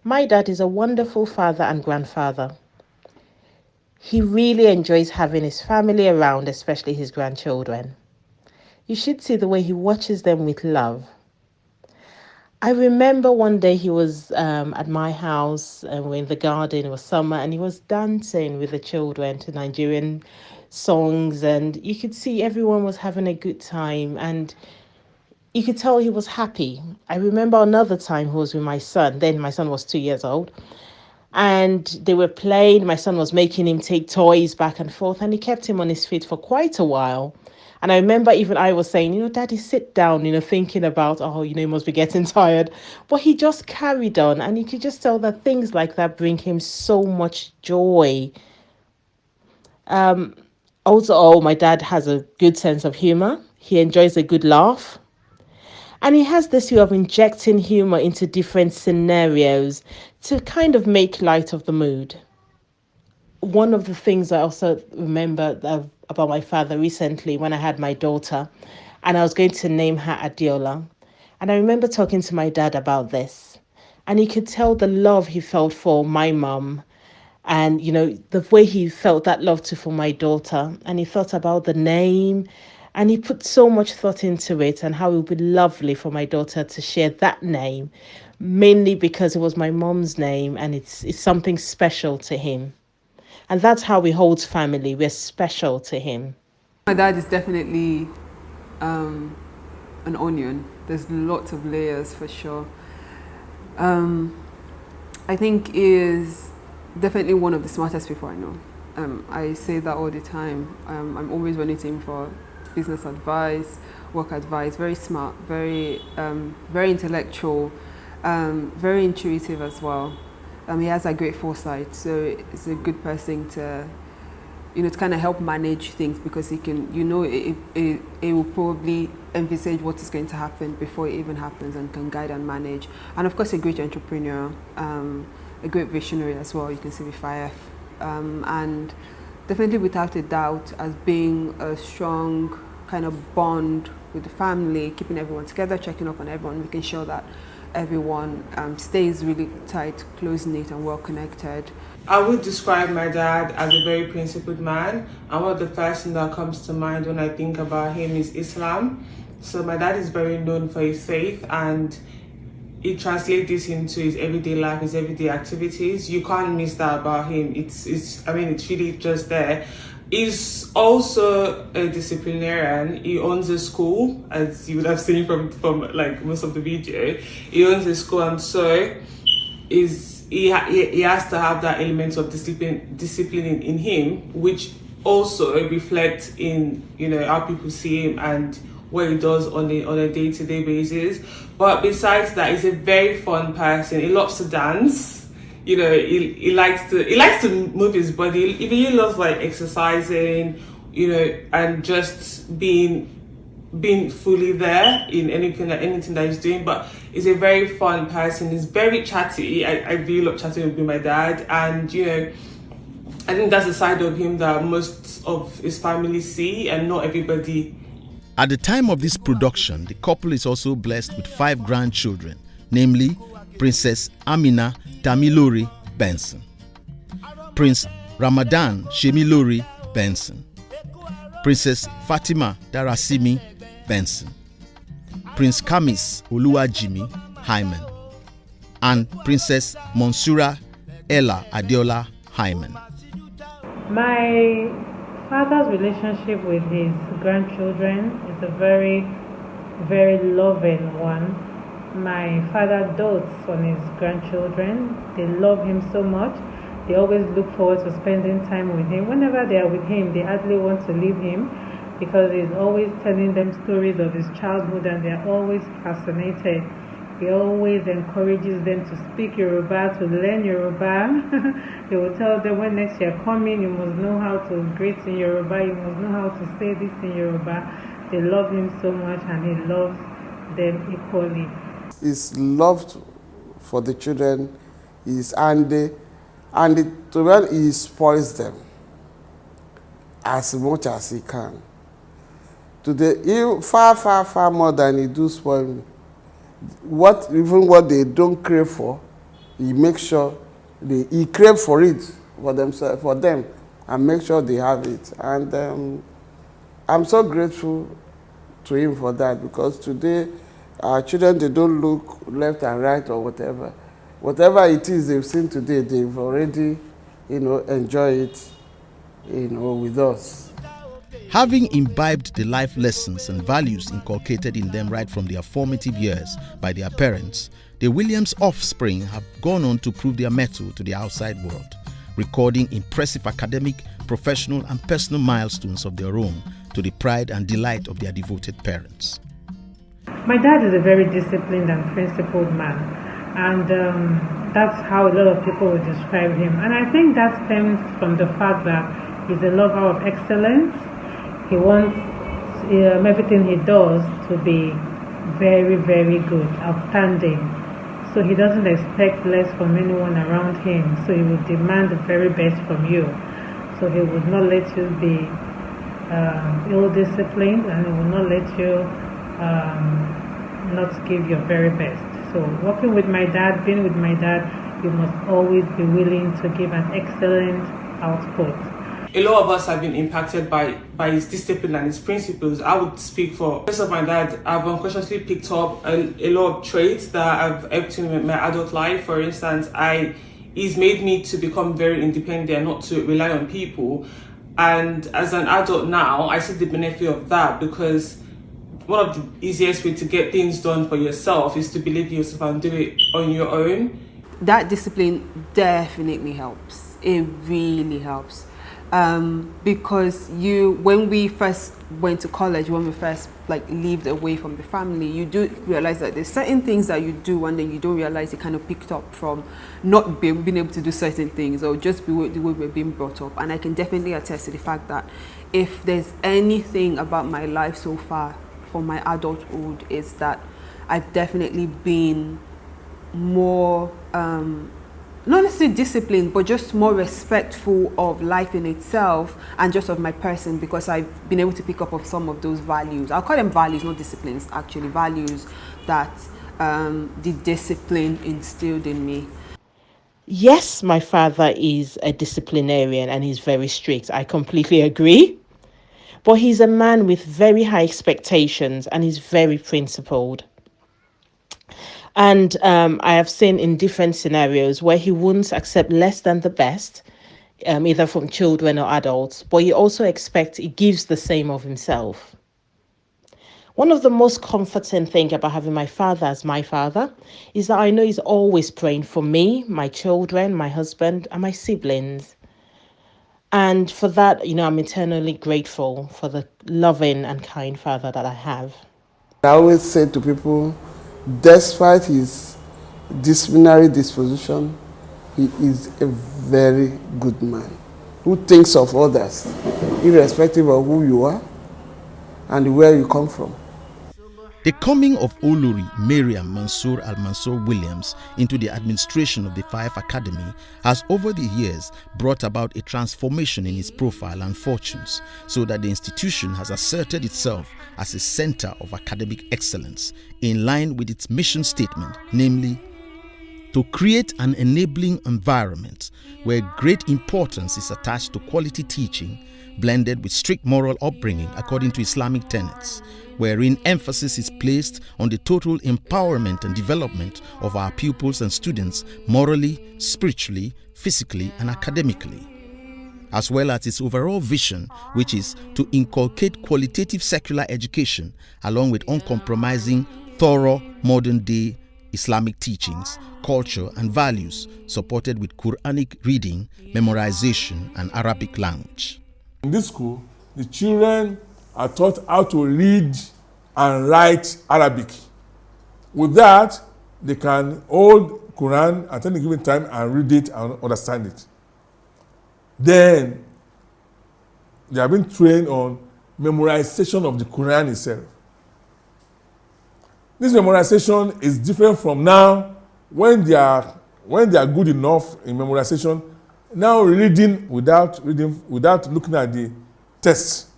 My dad is a wonderful father and grandfather. He really enjoys having his family around, especially his grandchildren. You should see the way he watches them with love. I remember one day he was at my house and we're in the garden, it was summer, and he was dancing with the children to Nigerian songs, and you could see everyone was having a good time and you could tell he was happy. I remember another time he was with my son. Then my son was 2 years old. And they were playing. My son was making him take toys back and forth, and he kept him on his feet for quite a while. And I remember even I was saying, Daddy, sit down, thinking about, he must be getting tired. But he just carried on, and you could just tell that things like that bring him so much joy. Also, my dad has a good sense of humor. He enjoys a good laugh. And he has this way of injecting humor into different scenarios to kind of make light of the mood. One of the things I also remember about my father recently, when I had my daughter, and I was going to name her Adiola. And I remember talking to my dad about this. And he could tell the love he felt for my mum. And, the way he felt that love for my daughter. And he thought about the name. And he put so much thought into it and how it would be lovely for my daughter to share that name, mainly because it was my mom's name and it's something special to him. And that's how we hold family. We're special to him. My dad is definitely an onion. There's lots of layers for sure. I think he is definitely one of the smartest people I know. I say that all the time. I'm always running to him for business advice, work advice. Very smart, very intellectual, very intuitive as well. He has a great foresight, so it's a good person to, to kind of help manage things, because he can, it will probably envisage what is going to happen before it even happens and can guide and manage. And of course, a great entrepreneur, a great visionary as well. You can see with FIF, and definitely without a doubt as being a strong kind of bond with the family, keeping everyone together, checking up on everyone, making sure that everyone stays really tight, close-knit and well-connected. I would describe my dad as a very principled man, and one of the first things that comes to mind when I think about him is Islam. So my dad is very known for his faith, and he translates this into his everyday life, his everyday activities. You can't miss that about him. It's really just there. He's also a disciplinarian. He owns a school, as you would have seen from like most of the video. He owns a school, and so he has to have that element of discipline in him, which also reflects in how people see him and what he does on a day-to-day basis. But besides that, he's a very fun person. He loves to dance. He likes to move his body. He loves like exercising, and just being fully there in anything that he's doing. But he's a very fun person. He's very chatty. I really love chatting with my dad, and I think that's the side of him that most of his family see, and not everybody. At the time of this production, the couple is also blessed with 5 grandchildren, namely Princess Amina Tamilori Benson, Prince Ramadan Shemilori Benson, Princess Fatima Darasimi Benson, Prince Kamis Oluwajimi Hyman, and Princess Monsura Ella Adeola Hyman. My father's relationship with his grandchildren is a very, very loving one. My father dotes on his grandchildren. They love him so much. They always look forward to spending time with him. Whenever they are with him, they hardly want to leave him, because he's always telling them stories of his childhood, and they're always fascinated. He always encourages them to speak Yoruba, to learn Yoruba. He will tell them, when next you're coming, you must know how to greet in Yoruba, you must know how to say this in Yoruba. They love him so much, and he loves them equally. His love for the children is he spoils them as much as he can. Far more than he do spoil me. Even what they don't crave for, he makes sure he crave for it for them, and make sure they have it. And I'm so grateful to him for that, because today our children, they don't look left and right or whatever. Whatever it is they've seen today, they've already, enjoyed it, with us. Having imbibed the life lessons and values inculcated in them right from their formative years by their parents, the Williams offspring have gone on to prove their mettle to the outside world, recording impressive academic, professional and personal milestones of their own to the pride and delight of their devoted parents. My dad is a very disciplined and principled man, and that's how a lot of people would describe him. And I think that stems from the fact that he's a lover of excellence. He wants everything he does to be very, very good, outstanding. So he doesn't expect less from anyone around him. So he will demand the very best from you. So he would not let you be ill-disciplined, and he will not let you not give your very best. So working with my dad, being with my dad, you must always be willing to give an excellent output. A lot of us have been impacted by his discipline and his principles. I would speak for most of my dad. I've unconsciously picked up a lot of traits that have helped him in my adult life. For instance, he's made me to become very independent, not to rely on people. And as an adult now, I see the benefit of that, because one of the easiest ways to get things done for yourself is to believe in yourself and do it on your own. That discipline definitely helps. It really helps. because when we first went to college, when we first lived away from the family, you do realize that there's certain things that you do and then you don't realize you kind of picked up from not being able to do certain things, or just the way we're being brought up. And I can definitely attest to the fact that if there's anything about my life so far from my adulthood, is that I've definitely been more not necessarily disciplined, but just more respectful of life in itself and just of my person, because I've been able to pick up on some of those values. I'll call them values, not disciplines, actually values that the discipline instilled in me. Yes, my father is a disciplinarian and he's very strict. I completely agree. But he's a man with very high expectations and he's very principled. And I have seen in different scenarios where he wouldn't accept less than the best, either from children or adults, but he also he gives the same of himself. One of the most comforting things about having my father as my father is that I know he's always praying for me, my children, my husband, and my siblings. And for that, I'm eternally grateful for the loving and kind father that I have. I always say to people, despite his disciplinary disposition, he is a very good man who thinks of others, irrespective of who you are and where you come from. The coming of Olori Mariam Mansour Al-Mansour Williams into the administration of the Fife Academy has over the years brought about a transformation in its profile and fortunes, so that the institution has asserted itself as a center of academic excellence in line with its mission statement, namely, to create an enabling environment where great importance is attached to quality teaching blended with strict moral upbringing according to Islamic tenets, wherein emphasis is placed on the total empowerment and development of our pupils and students morally, spiritually, physically, and academically, as well as its overall vision, which is to inculcate qualitative secular education along with uncompromising, thorough, modern-day Islamic teachings, culture, and values, supported with Quranic reading, memorization, and Arabic language. In this school, the children are taught how to read and write Arabic. With that, they can hold Quran at any given time and read it and understand it. Then, they have been trained on memorization of the Quran itself. This memorization is different from now when they are good enough in memorization. Now reading without looking at the text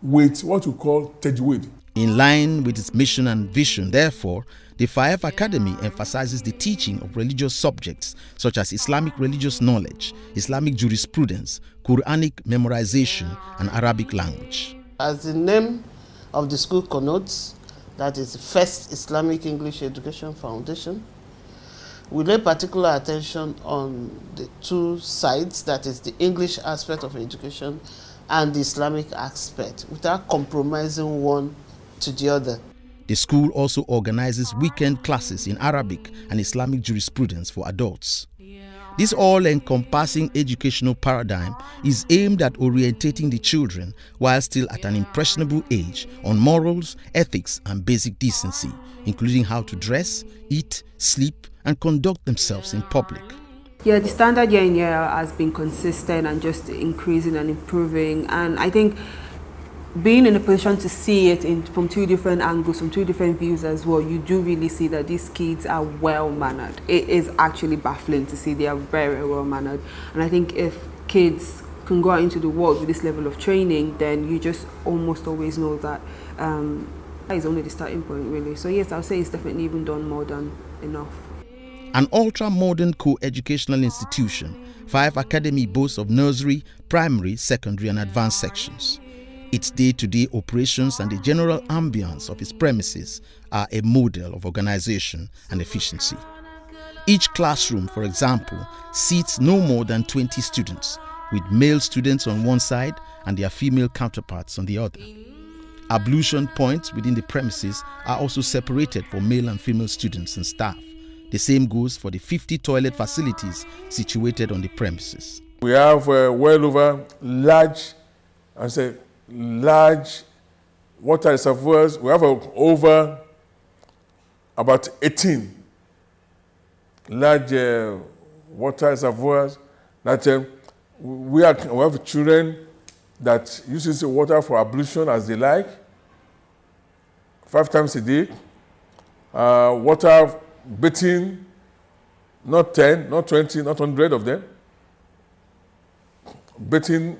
with what we call tajweed. In line with its mission and vision, therefore, the Fife Academy emphasizes the teaching of religious subjects such as Islamic religious knowledge, Islamic jurisprudence, Quranic memorization, and Arabic language. As the name of the school connotes, that is the First Islamic English Education Foundation, we lay particular attention on the two sides, that is the English aspect of education and the Islamic aspect, without compromising one to the other. The school also organizes weekend classes in Arabic and Islamic jurisprudence for adults. This all-encompassing educational paradigm is aimed at orientating the children while still at an impressionable age on morals, ethics, and basic decency, including how to dress, eat, sleep, and conduct themselves in public. Yeah, the standard year in year has been consistent and just increasing and improving. And I think being in a position to see it from two different angles, from two different views as well, you do really see that these kids are well-mannered. It is actually baffling to see they are very well-mannered. And I think if kids can go out into the world with this level of training, then you just almost always know that that is only the starting point, really. So yes, I'll say it's definitely even done more than enough. An ultra-modern co-educational institution, Fife Academy boasts of nursery, primary, secondary, and advanced sections. Its day-to-day operations and the general ambience of its premises are a model of organization and efficiency. Each classroom, for example, seats no more than 20 students, with male students on one side and their female counterparts on the other. Ablution points within the premises are also separated for male and female students and staff. The same goes for the 50 toilet facilities situated on the premises. We have well over large water reservoirs. We have over about 18 large water reservoirs that we have children that uses the water for ablution as they like, 5 times a day. Water bathing, not 10, not 20, not 100 of them. Bathing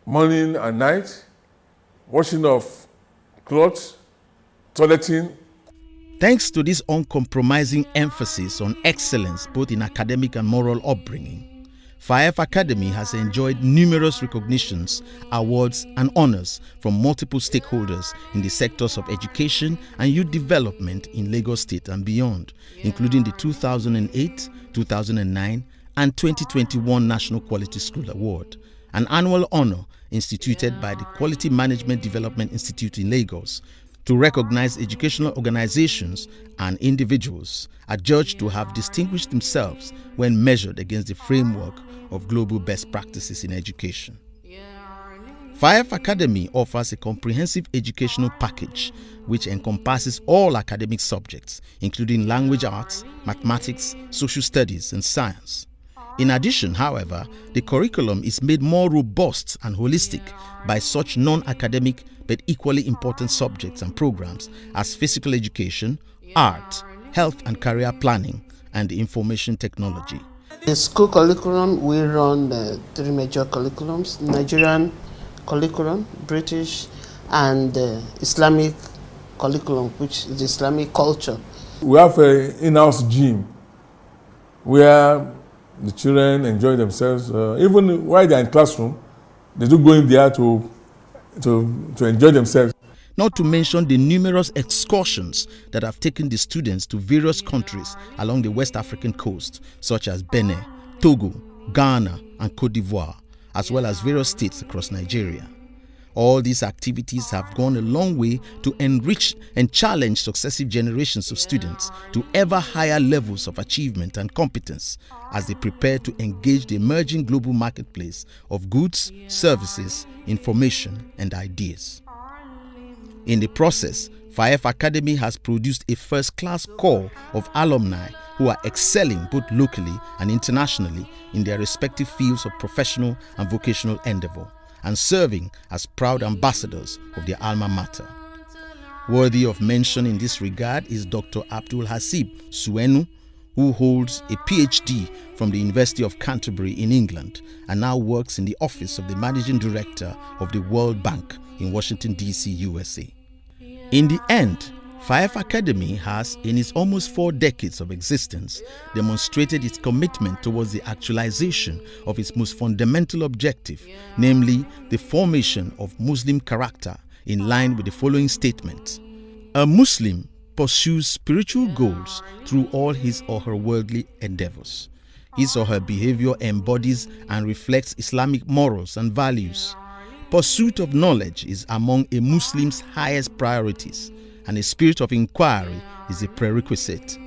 morning and night, washing of clothes, toileting. Thanks to this uncompromising emphasis on excellence both in academic and moral upbringing, FAEF Academy has enjoyed numerous recognitions, awards, and honors from multiple stakeholders in the sectors of education and youth development in Lagos State and beyond, including the 2008, 2009, and 2021 National Quality School Award, an annual honor instituted by the Quality Management Development Institute in Lagos to recognize educational organizations and individuals adjudged to have distinguished themselves when measured against the framework of global best practices in education. FAEF Academy offers a comprehensive educational package which encompasses all academic subjects, including language arts, mathematics, social studies, and science. In addition, however, the curriculum is made more robust and holistic by such non-academic but equally important subjects and programs as physical education, art, health and career planning, and information technology. In school curriculum, we run 3 major curriculums: Nigerian curriculum, British, and Islamic curriculum, which is Islamic culture. We have an in-house gym where the children enjoy themselves. Even while they're in classroom, they do go in there to enjoy themselves. Not to mention the numerous excursions that have taken the students to various countries along the West African coast, such as Benin, Togo, Ghana, and Cote d'Ivoire, as well as various states across Nigeria. All these activities have gone a long way to enrich and challenge successive generations of students to ever higher levels of achievement and competence as they prepare to engage the emerging global marketplace of goods, services, information, and ideas. In the process, FAEF Academy has produced a first-class core of alumni who are excelling both locally and internationally in their respective fields of professional and vocational endeavor, and serving as proud ambassadors of their alma mater. Worthy of mention in this regard is Dr. Abdul Hasib Suenu, who holds a PhD from the University of Canterbury in England and now works in the office of the Managing Director of the World Bank in Washington, D.C., USA. In the end, FAEF Academy has, in its almost 4 decades of existence, demonstrated its commitment towards the actualization of its most fundamental objective, namely the formation of Muslim character in line with the following statement: a Muslim pursues spiritual goals through all his or her worldly endeavors. His or her behavior embodies and reflects Islamic morals and values. Pursuit of knowledge is among a Muslim's highest priorities, and a spirit of inquiry is a prerequisite.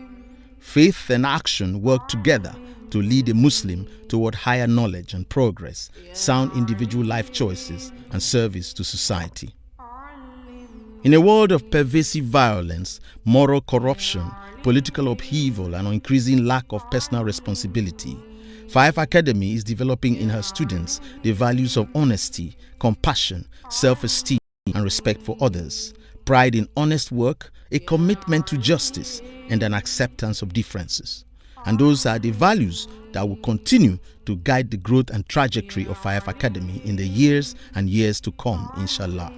Faith and action work together to lead a Muslim toward higher knowledge and progress, sound individual life choices, and service to society. In a world of pervasive violence, moral corruption, political upheaval, and increasing lack of personal responsibility, FAEF Academy is developing in her students the values of honesty, compassion, self-esteem, and respect for others, pride in honest work, a commitment to justice, and an acceptance of differences. And those are the values that will continue to guide the growth and trajectory of FAEF Academy in the years and years to come, inshallah.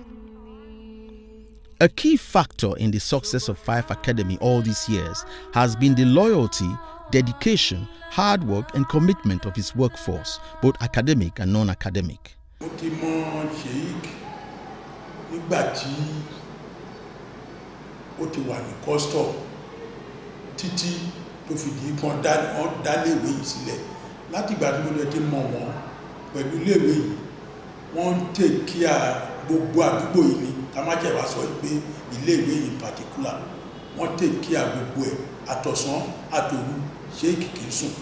A key factor in the success of FAEF Academy all these years has been the loyalty, dedication, hard work, and commitment of its workforce, both academic and non-academic. Ó ti wà ní custom títí tó fi di kan dáléèwé yìí sílẹ̀. Láti ìgbà tí mo lè ti mọ̀ wọ́n pẹ̀lú iléèwé yìí, wọ́n ń take care gbogbo àdúgbò yìí ni, ká má jẹ́ wá sọ pé iléèwé yìí in particular. Wọ́n take care gbogbo ẹ̀, àtọ̀sán àtòru, ṣé kìkì sùn.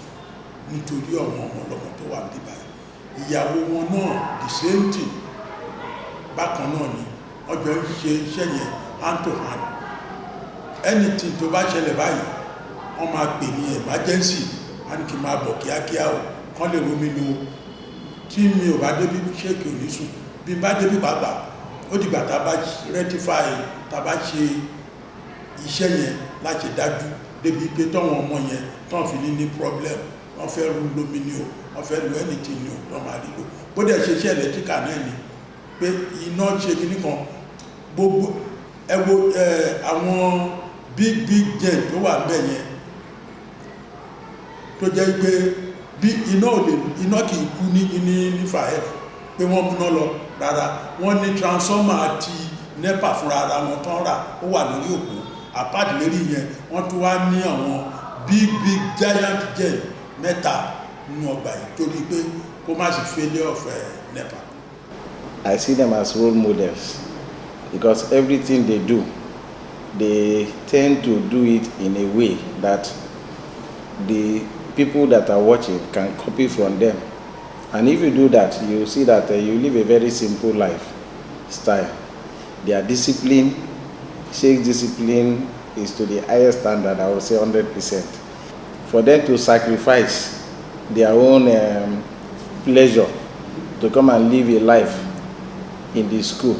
nítorí ọmọ ọlọ́mọ tó wà níbà ìyàwó wọn náà the same thing bákan náà ni ọjọ́ ń ṣe iṣẹ́ yẹn hand to hand anything tó bá ṣẹlẹ̀ báyìí wọ́n máa pè ní emergency á ní kí n máa bọ̀ kíákíá o kán lè romi lo tí mi ò bá débi ṣéèkì òní sùn bí n bá débi pàápàá ó dìgbà tá a bá rectify tá a bá ṣe iṣẹ́ yẹn láti dájú débi pé tọ́wọn ọmọ yẹn tán fi ní problem wọ́n fẹ́ rú lómi ni o wọ́n fẹ́ lo anything ni o tán máa rí lò bó dẹ̀ ṣe iṣẹ́ electrica náà ni pé iná ṣe kíní kan gbogbo ẹ wo àwọn big gen tó wà bẹ́ẹ̀ yẹn tó jẹ́ pé bí iná kì í kú ní fàáf pé wọ́n múná lọ rárá wọ́n ní transformer àti nepa fúnra ara wọn tán rà ó wà lórí òpó apart lérí yẹn wọ́n tún wá ní àwọn big giant gen mẹ́ta nínú ọgbà yìí torí pé kó má sì failure of nepa. I see them as role models because everything they do, they tend to do it in a way that the people that are watching can copy from them. And if you do that, you see that you live a very simple lifestyle. Their discipline, Sheikh's discipline is to the highest standard, I would say 100%. For them to sacrifice their own pleasure to come and live a life in the school.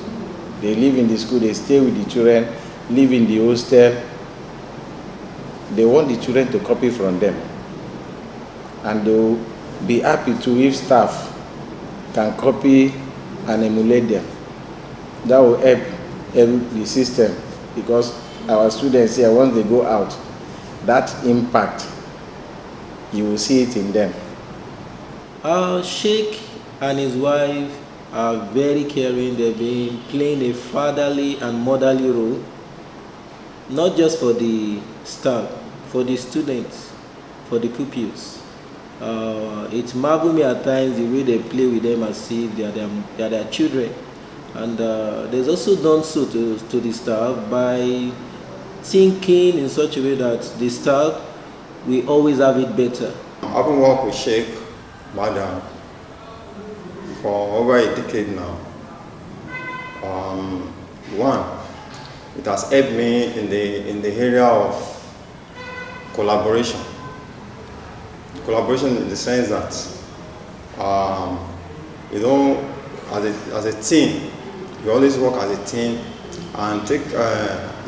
They live in the school, they stay with the children, live in the hostel. They want the children to copy from them. And they'll be happy to if staff can copy and emulate them. That will help the system because our students here, once they go out, that impact, you will see it in them. Sheikh and his wife are very caring. They've been playing a fatherly and motherly role, not just for the staff, for the students, for the pupils. It marvels me at times the way they play with them as if they are their children. And there's also done so to the staff by thinking in such a way that the staff will always have it better. I've been working with Sheikh Madam for over a decade now. One, it has helped me in the area of collaboration. Collaboration in the sense that as a team, you always work as a team and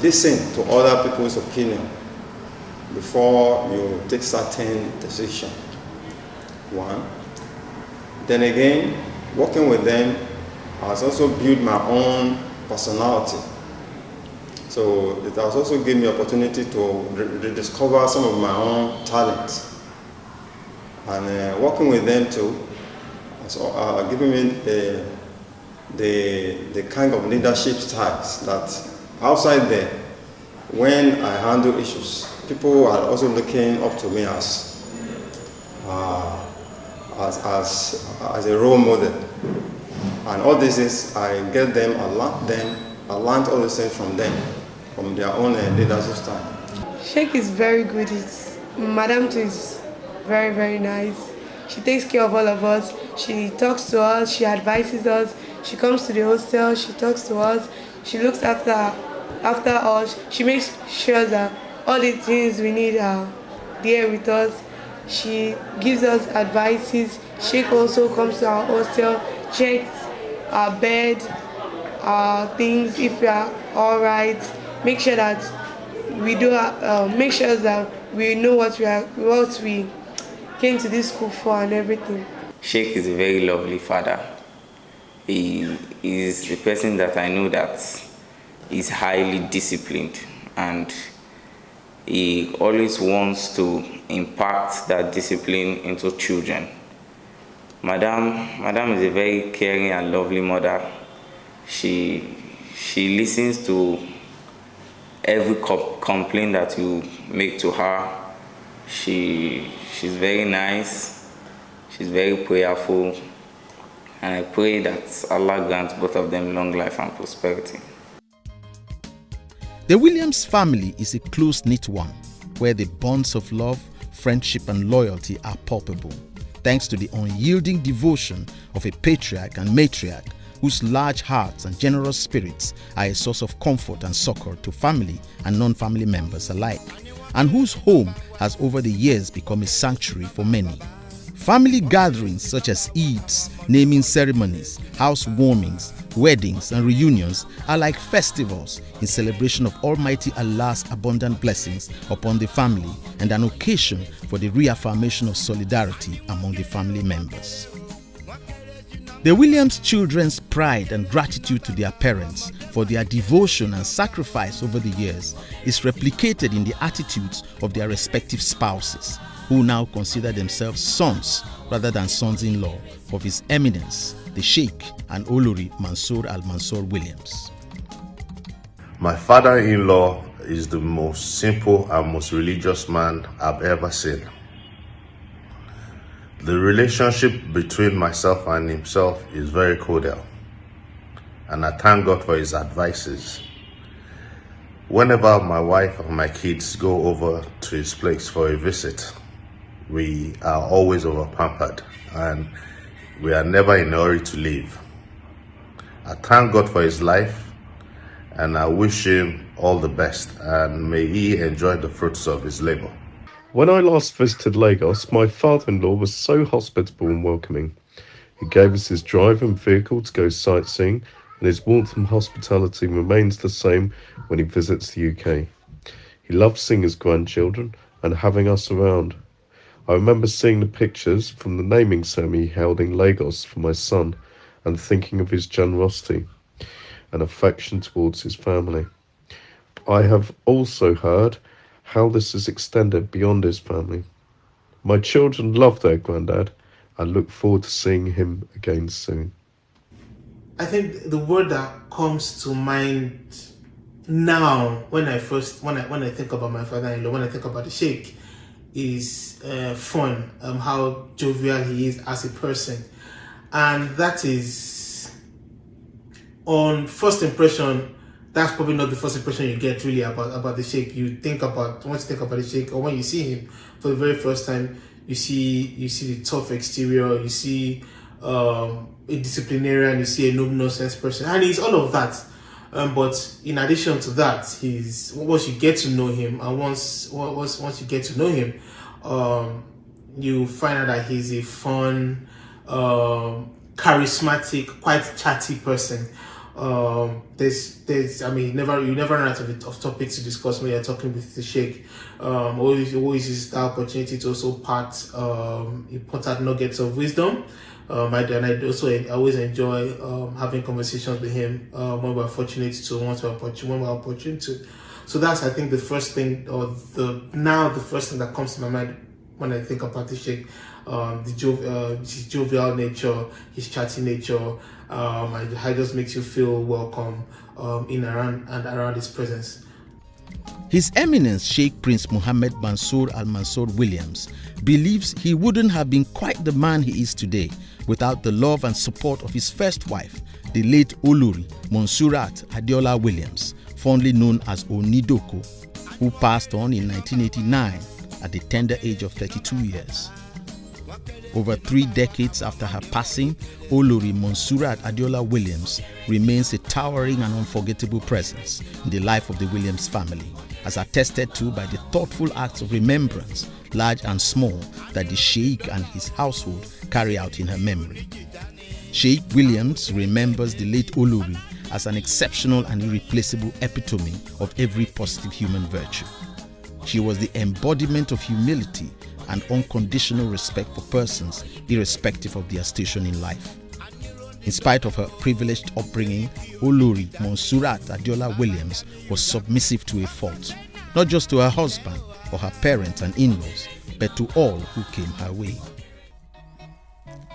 listen to other people's opinion before you take certain decision. One. Then again, working with them has also built my own personality. So it has also given me opportunity to rediscover some of my own talents. And working with them too has given me the kind of leadership styles that outside there, when I handle issues, people are also looking up to me as a role model. And all this is, I get them, I learned all these things from them, from their own leadership style. Sheikh is very good. Madam too is very, very nice. She takes care of all of us. She talks to us, she advises us. She comes to the hostel, she talks to us. She looks after us. She makes sure that all the things we need are there with us. She gives us advices. Sheikh also comes to our hostel, checks our bed, our things, if we are all right. Make sure that we make sure that we know what we came to this school for and everything. Sheikh is a very lovely father. He is a person that I know that is highly disciplined, and he always wants to impact that discipline into children. Madam is a very caring and lovely mother. She listens to every complaint that you make to her. She's very nice. She's very prayerful. And I pray that Allah grants both of them long life and prosperity. The Williams family is a close-knit one, where the bonds of love, friendship and loyalty are palpable, thanks to the unyielding devotion of a patriarch and matriarch whose large hearts and generous spirits are a source of comfort and succor to family and non-family members alike, and whose home has over the years become a sanctuary for many. Family gatherings such as Eids, naming ceremonies, housewarmings, weddings and reunions are like festivals in celebration of Almighty Allah's abundant blessings upon the family and an occasion for the reaffirmation of solidarity among the family members. The Williams children's pride and gratitude to their parents for their devotion and sacrifice over the years is replicated in the attitudes of their respective spouses, who now consider themselves sons rather than sons-in-law of His Eminence, the Sheikh and Olori Mansour Al-Mansur Williams. My father-in-law is the most simple and most religious man I've ever seen. The relationship between myself and himself is very cordial, and I thank God for his advices. Whenever my wife and my kids go over to his place for a visit, we are always over-pampered and we are never in a hurry to leave. I thank God for his life and I wish him all the best, and may he enjoy the fruits of his labor. When I last visited Lagos, my father-in-law was so hospitable and welcoming. He gave us his drive and vehicle to go sightseeing, and his warmth and hospitality remains the same when he visits the UK. He loved seeing his grandchildren and having us around. I remember seeing the pictures from the naming ceremony held in Lagos for my son and thinking of his generosity and affection towards his family. I have also heard how this is extended beyond his family. My children love their granddad and look forward to seeing him again soon. I think the word that comes to mind now when I think about my father-in-law, when I think about the Sheikh, is fun, how jovial he is as a person. And that is, on first impression, that's probably not the first impression you get really about the Sheikh. Once you think about the Sheikh, or when you see him for the very first time, you see the tough exterior, you see a disciplinarian, you see a no-nonsense person, and he's all of that. But in addition to that, once you get to know him, and once you get to know him, you find out that he's a fun, charismatic, quite chatty person. You never run out of topics to discuss when you're talking with the Sheikh. Always uses the opportunity to also part important nuggets of wisdom. I always enjoy having conversations with him when we're fortunate to, when we're opportune to. So that's, I think, the first thing, the first thing that comes to my mind when I think about the Sheikh. His jovial nature, his chatty nature, and how it just makes you feel welcome in and around his presence. His Eminence Sheikh Prince Mohammed Mansour Al-Mansur Williams believes he wouldn't have been quite the man he is today without the love and support of his first wife, the late Olori Monsurat Adeola Williams, fondly known as Onidoko, who passed on in 1989 at the tender age of 32 years. Over 3 decades after her passing, Olori Monsurat Adeola Williams remains a towering and unforgettable presence in the life of the Williams family, as attested to by the thoughtful acts of remembrance, large and small, that the Sheikh and his household carry out in her memory. Sheikh Williams remembers the late Olori as an exceptional and irreplaceable epitome of every positive human virtue. She was the embodiment of humility and unconditional respect for persons, irrespective of their station in life. In spite of her privileged upbringing, Olori Monsurat Adeola Williams was submissive to a fault, not just to her husband or her parents and in-laws, but to all who came her way.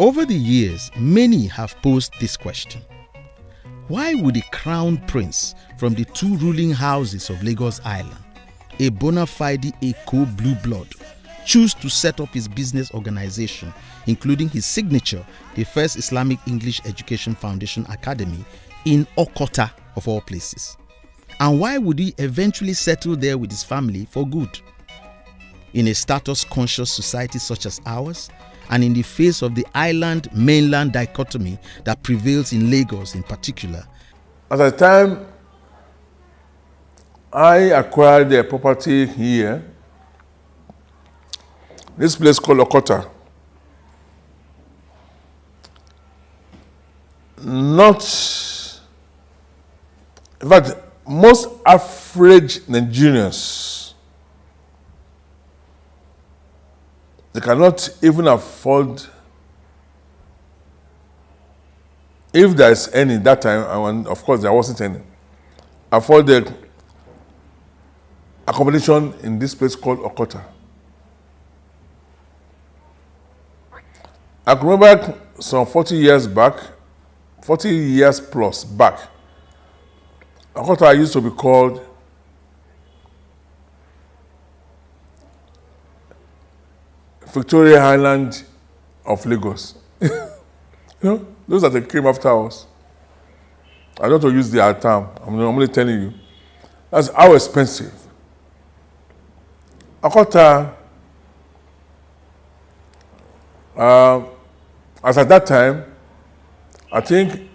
Over the years, many have posed this question: why would a crown prince from the 2 ruling houses of Lagos Island, a bona fide Eko blue blood, choose to set up his business organization, including his signature, the First Islamic English Education Foundation Academy, in Okota, of all places? And why would he eventually settle there with his family for good? in a status-conscious society such as ours, and in the face of the island-mainland dichotomy that prevails in Lagos in particular. At the time I acquired a property here, this place called Okota, in fact, most average Nigerians, they cannot even afford, if there's any that time, and of course there wasn't any, afford the accommodation in this place called Okota. I can remember some 40 years plus back, Okota used to be called Victoria Island of Lagos. Those are the came after us. I don't want to use their term. I'm only telling you. That's how expensive. Okota, as at that time, I think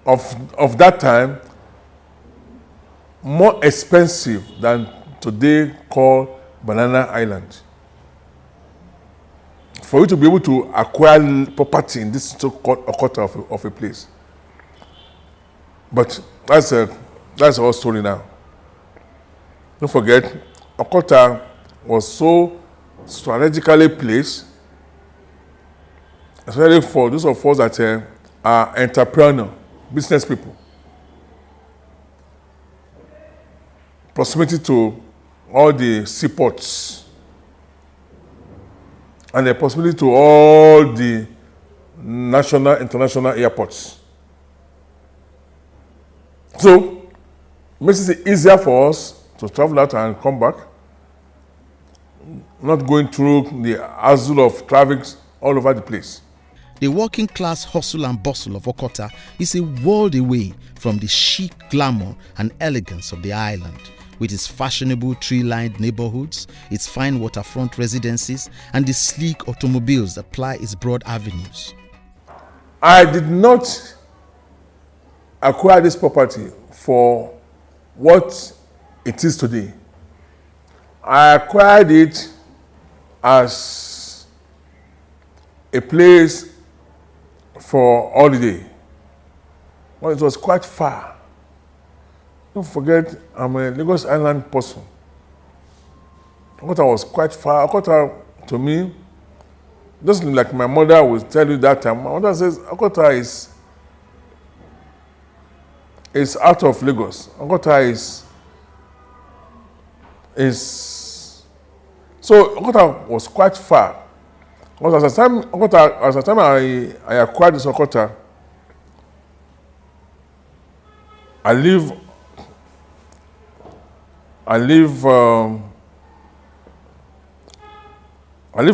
of that time, more expensive than today called Banana Island. For you to be able to acquire property in this so-called Okota of a place. But that's a whole story now. Don't forget, Okota was so strategically placed, especially for those of us that are entrepreneur, business people. Proximity to all the seaports and the possibility to all the national, international airports. So, it makes it easier for us to travel out and come back, not going through the hassle of traffic all over the place. The working class hustle and bustle of Okota is a world away from the chic glamour and elegance of the island, with its fashionable tree-lined neighborhoods, its fine waterfront residences, and the sleek automobiles that ply its broad avenues. I did not acquire this property for what it is today. I acquired it as a place for holiday. Well, it was quite far. Don't forget, I'm a Lagos Island person. Okota was quite far. Okota, to me, just like my mother would tell you that time, my mother says Okota is out of Lagos. Okota is so Okota was quite far. Because at the time I acquired this Okota, I live in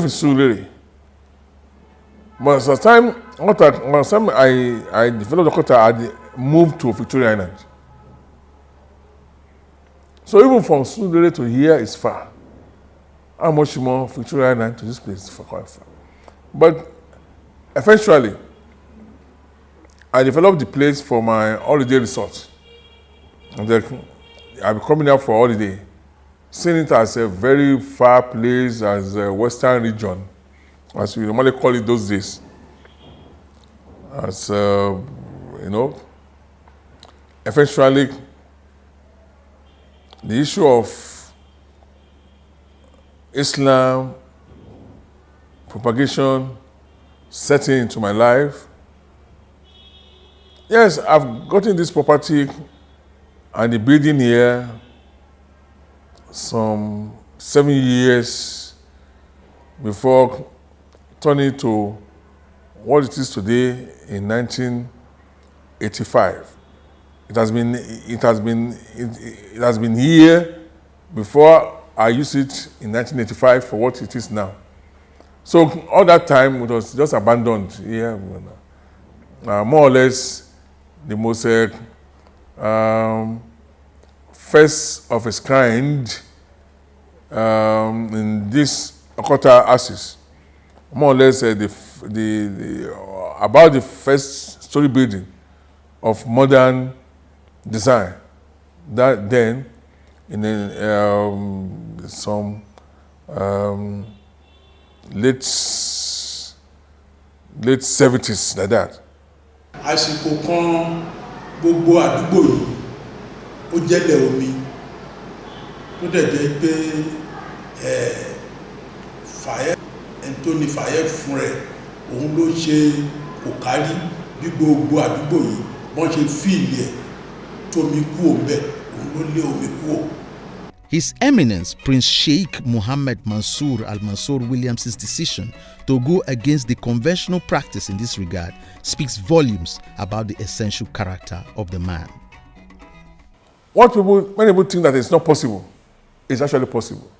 Surulere. But at the time I developed Okota, I moved to Victoria Island. So even from Surulere to here is far. How much more Victoria Island to this place is quite far. But eventually, I developed the place for my holiday resort. And I'll be coming out for holiday, seeing it as a very far place, as a western region, as we normally call it those days. As eventually, the issue of Islam propagation setting into my life. Yes, I've gotten this property and the building here some 7 years before turning to what it is today in 1985. It has been here before I used it in 1985 for what it is now. So all that time it was just abandoned here. More or less the most first of its kind in this Okota axis. More or less about the first story building of modern design. That then in some late 70s like that. Àsìkò kan gbogbo àdúgbò yìí ó jẹ́lẹ̀ omi tó dẹ̀ jẹ́ pé Fayef Anthony Fayef fún rẹ̀ òun ló ṣe kò kárí bí gbogbo àdúgbò yìí wọ́n ṣe fíìlì ẹ̀ tómi kú òǹbẹ̀ òun ló lé omi kú ò. His Eminence Prince Sheikh Mohammed Mansour Al-Mansour Williams' decision to go against the conventional practice in this regard speaks volumes about the essential character of the man. Many people think that it's not possible, it's actually possible.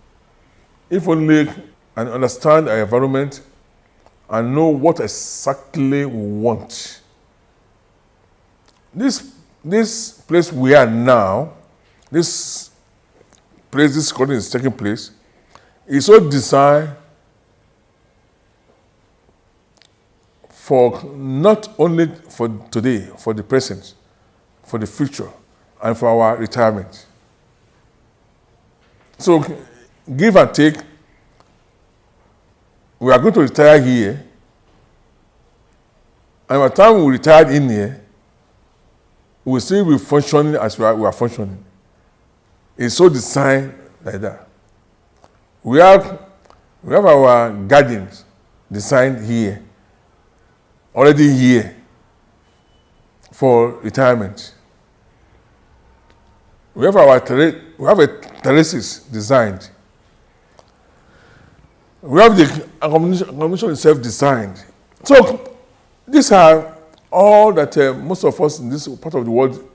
If only and understand our environment and know what exactly we want. This place we are now, this recording is taking place, is so designed for not only for today, for the present, for the future, and for our retirement. So, give and take, we are going to retire here, and by the time we retire in here, we will still be functioning as we are functioning. It's so designed like that. We have our gardens designed here, already here for retirement. We have a terraces designed. We have the accommodation itself designed. So these are all that most of us in this part of the world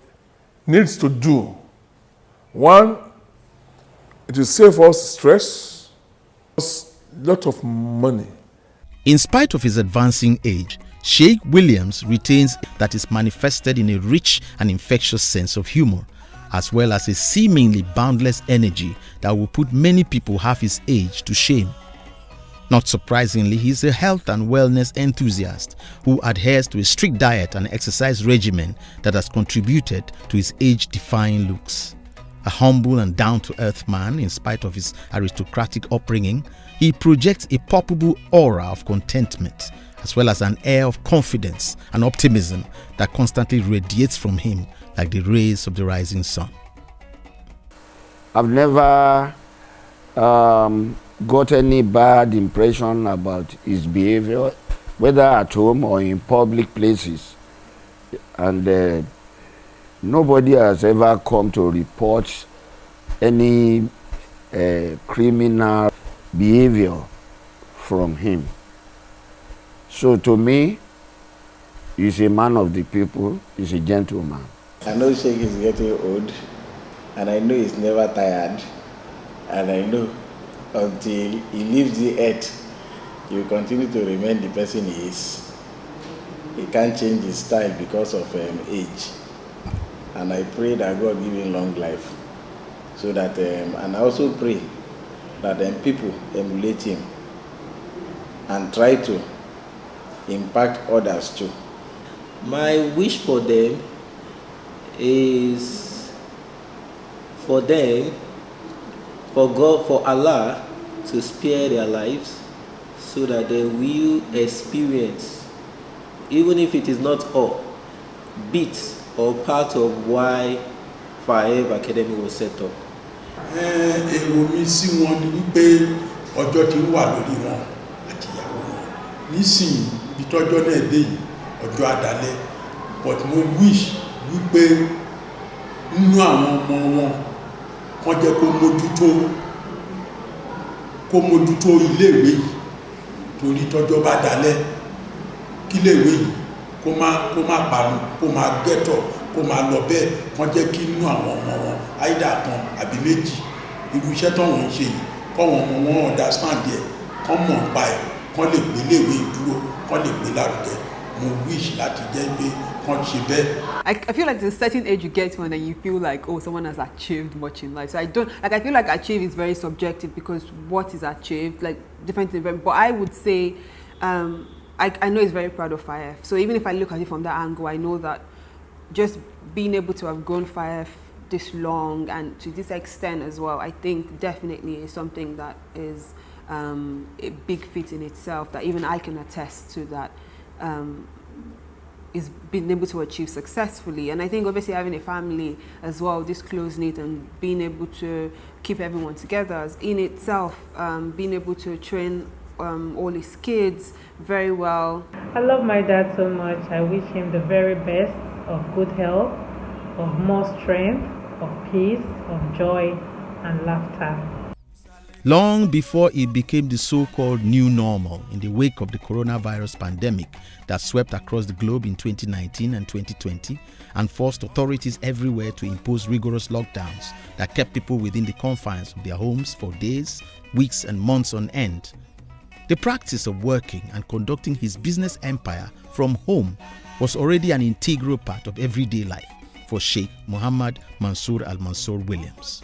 needs to do. One, it will save us stress, a lot of money. In spite of his advancing age, Sheikh Williams retains that is manifested in a rich and infectious sense of humor, as well as a seemingly boundless energy that will put many people half his age to shame. Not surprisingly, he is a health and wellness enthusiast who adheres to a strict diet and exercise regimen that has contributed to his age-defying looks. A humble and down-to-earth man, in spite of his aristocratic upbringing, he projects a palpable aura of contentment, as well as an air of confidence and optimism that constantly radiates from him like the rays of the rising sun. I've never got any bad impression about his behavior, whether at home or in public places. And nobody has ever come to report any criminal behavior from him. So to me, he's a man of the people, he's a gentleman. I know Sheikh is getting old, and I know he's never tired, and I know until he leaves the earth, he will continue to remain the person he is. He can't change his style because of age. And I pray that God give him long life, so that, and I also pray that people emulate him and try to impact others too. My wish for them is for God, for Allah to spare their lives so that they will experience, even if it is not all, bits or part of why Fayef Academy was set up. Èrò mi sí wọn ni wípé ọjọ́ tí ń wà lórí wọn àti ìyàwó wọn. Nísìnyí bí tọ́jọ́ náà dé yìí ọjọ́ àdálẹ́, but mo wish wípé nínú àwọn ọmọ wọn kán jẹ́ kó mójútó iléèwé yìí, torí tọ́jọ́ bá dálẹ́ kí iléèwé yìí kó má parun, kó má gẹ́tọ̀, kó má lọ bẹ́ẹ̀, kán jẹ́ kí inú àwọn ọmọ wọn àìdá kan àbí méjì irú iṣẹ́ tó wọ́n ń ṣe yìí kọ́wọn ọmọ wọn understand ẹ̀, kán mọ̀ nípa ẹ̀, kán lè gbé iléèwé dúró, kán lè gbé lárugẹ. Mo wish láti jẹ́ pé kan ṣe bẹ́ẹ̀. I feel like there's a certain age you get to and then you feel like, oh, someone has achieved much in life. So I feel like achieve is very subjective because what is achieved, like different things. But I would say, I know he's very proud of 5F. So even if I look at it from that angle, I know that just being able to have grown 5F this long and to this extent as well, I think definitely is something that is a big feat in itself, that even I can attest to, that is being able to achieve successfully. And I think obviously having a family as well, this close-knit, and being able to keep everyone together is in itself, being able to train all his kids very well. I love my dad so much. I wish him the very best of good health, of more strength, of peace, of joy and laughter. Long before it became the so-called new normal in the wake of the coronavirus pandemic that swept across the globe in 2019 and 2020 and forced authorities everywhere to impose rigorous lockdowns that kept people within the confines of their homes for days, weeks and months on end, the practice of working and conducting his business empire from home was already an integral part of everyday life for Sheikh Mohammed Mansour Al Mansour Williams.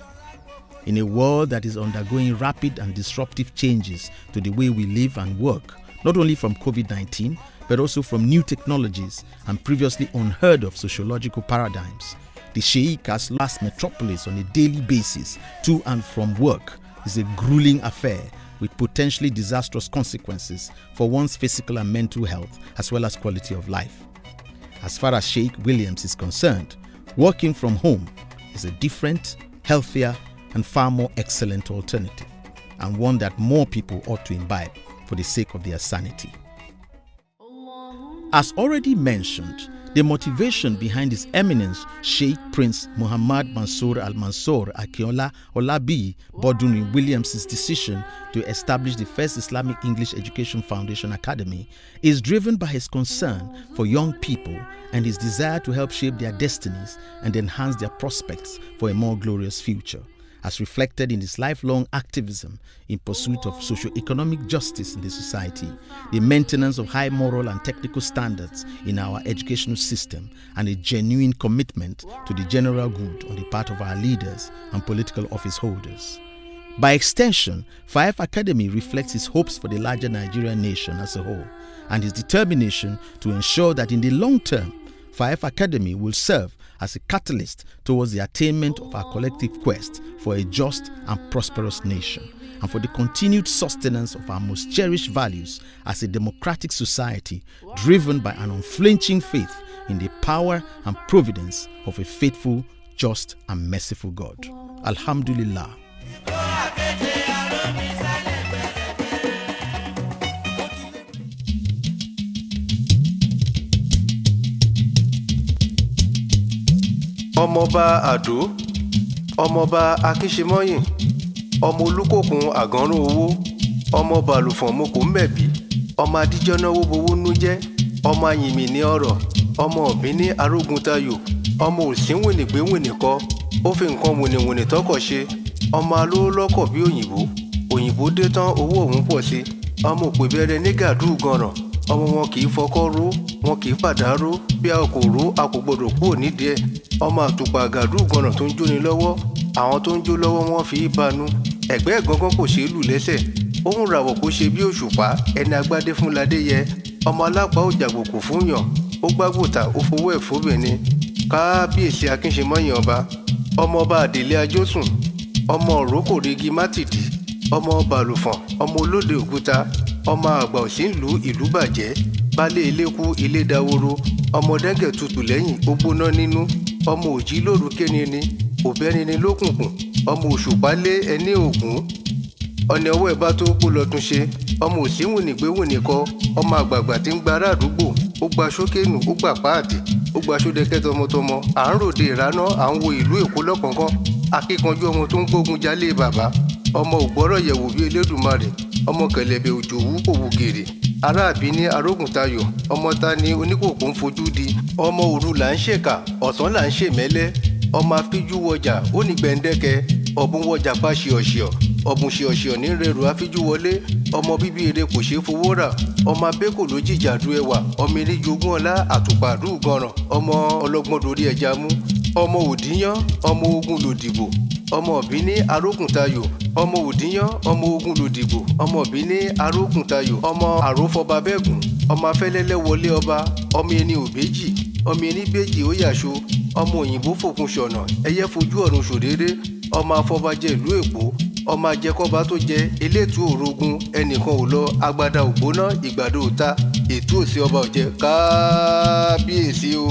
In a world that is undergoing rapid and disruptive changes to the way we live and work, not only from COVID-19, but also from new technologies and previously unheard of sociological paradigms, the Sheikah's last metropolis on a daily basis to and from work is a grueling affair with potentially disastrous consequences for one's physical and mental health as well as quality of life. As far as Sheikh Williams is concerned, working from home is a different, healthier, and far more excellent alternative, and one that more people ought to imbibe for the sake of their sanity. As already mentioned, the motivation behind His Eminence Sheikh Prince Mohammed Mansour Al Mansour Akinola Olabiyi Bodunrin Williams' decision to establish the first Islamic English Education Foundation Academy is driven by his concern for young people and his desire to help shape their destinies and enhance their prospects for a more glorious future, as reflected in his lifelong activism in pursuit of socio-economic justice in the society, the maintenance of high moral and technical standards in our educational system, and a genuine commitment to the general good on the part of our leaders and political office holders. By extension, 5F Academy reflects his hopes for the larger Nigerian nation as a whole, and his determination to ensure that in the long term, 5F Academy will serve as a catalyst towards the attainment of our collective quest for a just and prosperous nation, and for the continued sustenance of our most cherished values as a democratic society driven by an unflinching faith in the power and providence of a faithful, just and merciful God. Alhamdulillah. ọmọọba àdó ọmọọba akínṣemọyìn ọmọ olúkòkun àgánrún owó ọmọọba àlùfọ̀n moko mẹ̀bí ọmọ adíjọ́náwó bowó nú jẹ́ ọmọ àyìnmí ní ọ̀rọ̀ ọmọ ọ̀bí ní aróguntayò ọmọ òsínwìnìgbéwìnìkọ ó fi nǹkan wìnìwìnì tọkọ̀ ṣe ọmọ alówó lọ́kọ̀ bí òyìnbó dé tán owó òun pọ̀ sí ọmọ òpè bẹ̀rẹ̀ ní gàdú gànràn ọmọ wọn kì í fọkọ́ ró wọn kì í fàdá ró bí a kò ró a kò gbọdọ̀ kúrò nídìí ẹ̀ ọmọ àtùpà gàdú gànràn tó ń jóni lọ́wọ́ àwọn tó ń jó lọ́wọ́ wọn fi í banu ẹ̀gbẹ́ ẹ̀gángan kò ṣeé lù lẹ́sẹ̀ òun ràwọ̀ kó ṣe bí òṣùpá ẹni agbádé fún ládé yẹ ọmọ alápá òjàgbòkò fún yàn ó gbágbòtà ó fowó ẹ̀ fóbìnrin kábíyèsí akínṣemọyìn ọmọọba àdèlé ajósùn ọmọ òrókòrègi mátìdì ọmọ ọba àlùfọ̀n ọmọ olóde òkúta ọmọ àgbà òsínlú ìlú bàjẹ́ baálé ilé kú ilé daworo ọmọ dẹ́gẹ̀ tutù lẹ́yìn ó gbóná nínú ọmọ òjì lóru kénini òbẹ́nini lókùnkùn ọmọ òṣùpá lé ẹni ògún ọ̀nà ọwọ́ ẹ̀ bá tó kó lọ́dún ṣe ọmọ òsínwìnìgbéwìnìkọ ọmọ àgbààgbà tí ń gba ará àdúgbò ó gba sókènù ó gbà páàdì ó gba sódẹ́kẹ́ tọmọtọmọ à ń ròde ìráná à ń wo ìlú èkó lọ́kọ̀ọ̀kan akíkanjú ọmọ tó ń gbógun jálé bàbá ọmọ ògbọ́rọ̀ yẹ̀wò bí elédùmarè ọmọ kẹlẹ̀bẹ̀ òjò wú kò wù gèrè aráàbí ní aróguntayò ọmọ ta ni oníkòkò ń fojú di ọmọ òru là ń ṣèkà ọ̀sán là ń ṣèmẹ́lẹ́ ọmọ afíjú wọjà ó ní gbẹ̀ǹdẹ́kẹ́ ọ̀bùn wọjà pa ṣìọ̀ṣìọ̀ ọ̀bùn ṣìọ̀ṣìọ̀ ní rẹrù àfíjú wọlé ọmọ bíbí ire kò ṣeé fowó rà ọmọ abẹ́kò ló jìjàdù ẹwà ọmọ eré jogún ọlá àtùpàdù gànràn ọmọ ọlọ́gbọ́n dorí ẹja mú ọmọ òdíyán ọmọ ogun lòdìbò ọmọ òbí ní arókùntayò ọmọ òdíyán ọmọ ogun lòdìbò ọmọ òbí ní arókùntayò ọmọ àrófọbabẹ́gùn ọmọ afẹ́lẹ́lẹ́ wọlé ọba ọmọ ẹni òbejì ọmọ ẹni bèjì ó yàṣọ ọmọ òyìnbó fòkun ṣọ̀nà ẹyẹ fojú ọ̀run ṣòdédé ọmọ afọbajẹ ìlú èkó ọmọ ajẹkọba tó jẹ elétò òrogun ẹnìkan ò lọ agbada ògbóná ìgbàdo òta ètò òsì ọba ọjẹ kábíyèsí o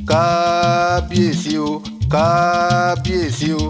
kábíyèsí o kábíyèsí o.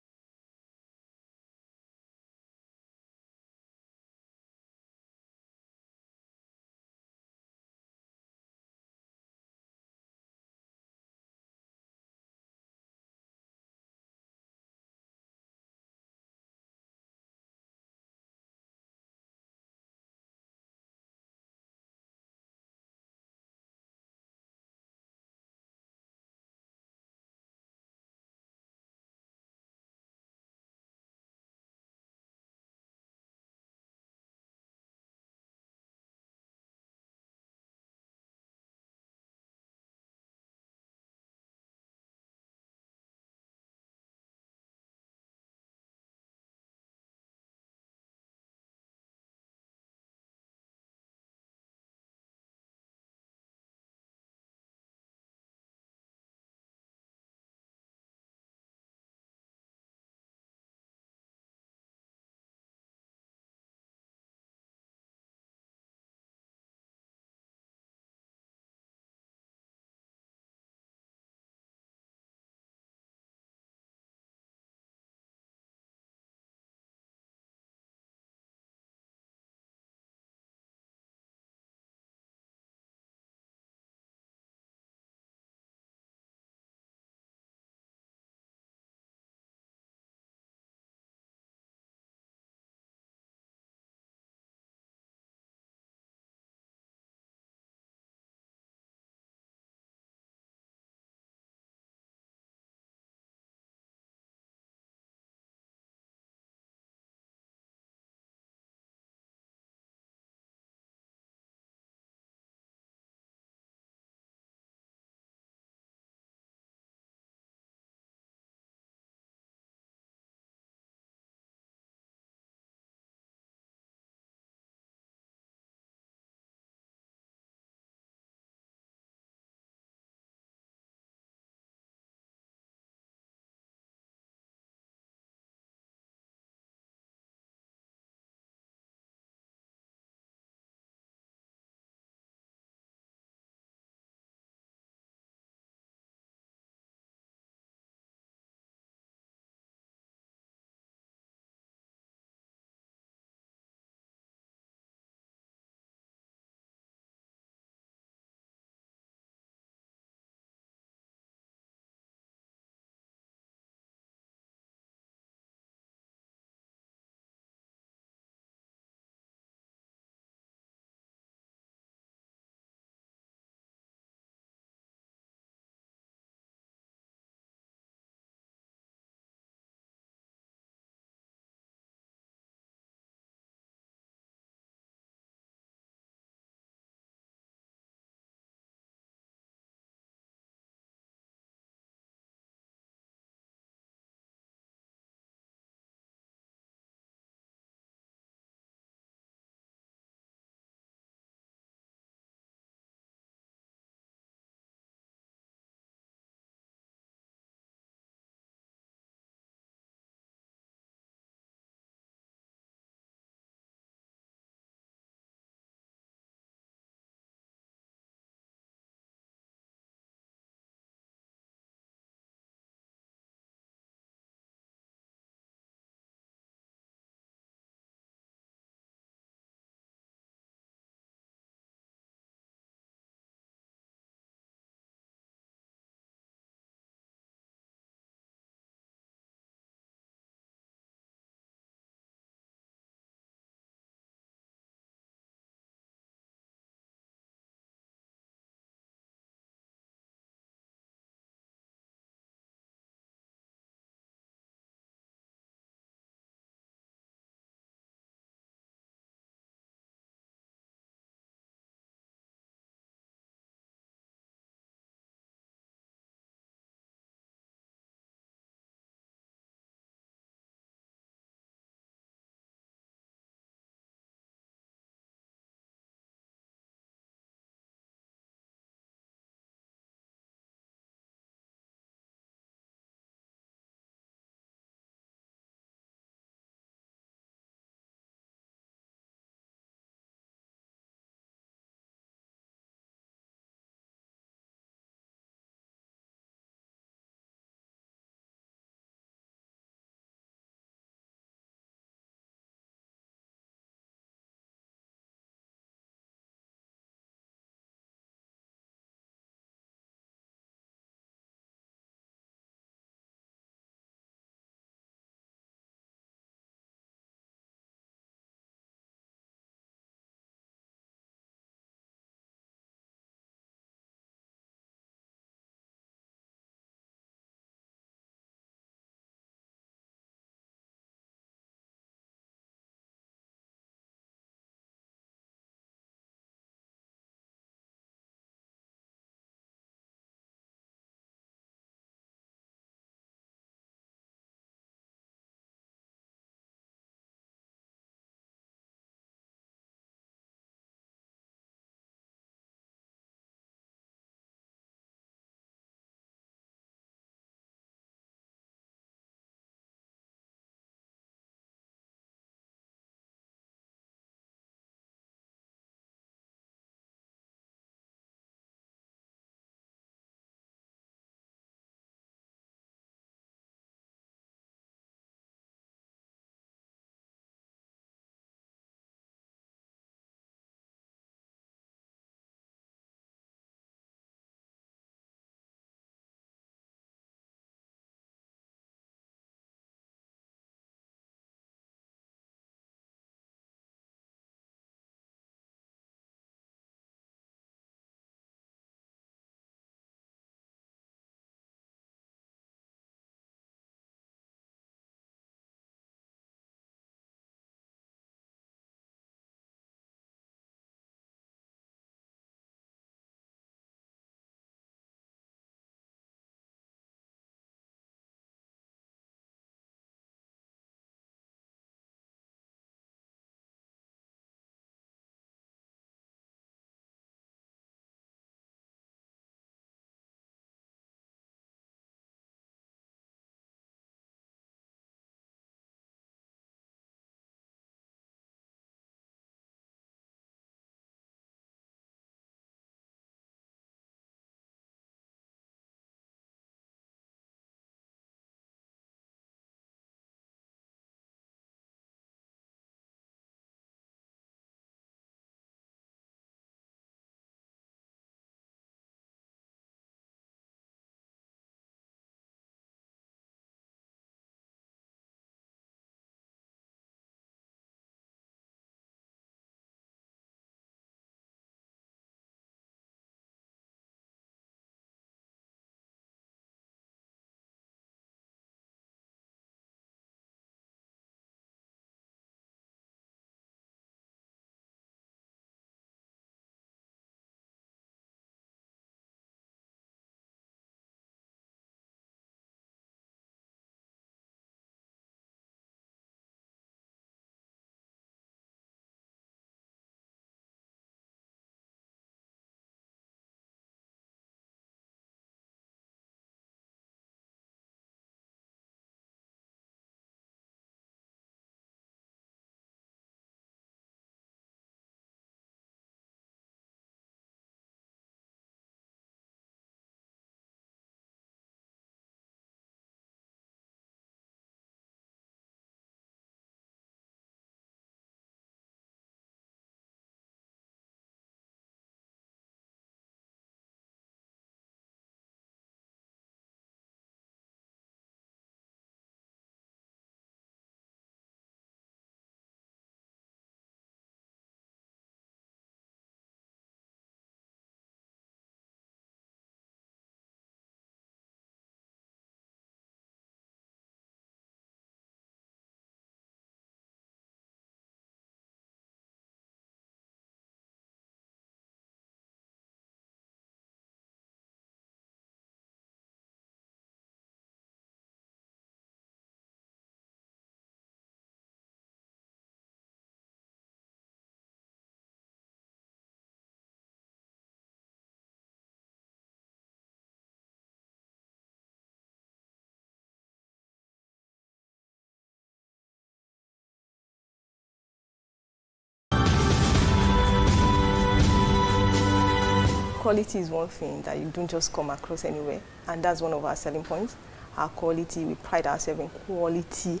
quality is one thing that you don't just come across anywhere, and that's one of our selling points. Our quality, we pride ourselves in quality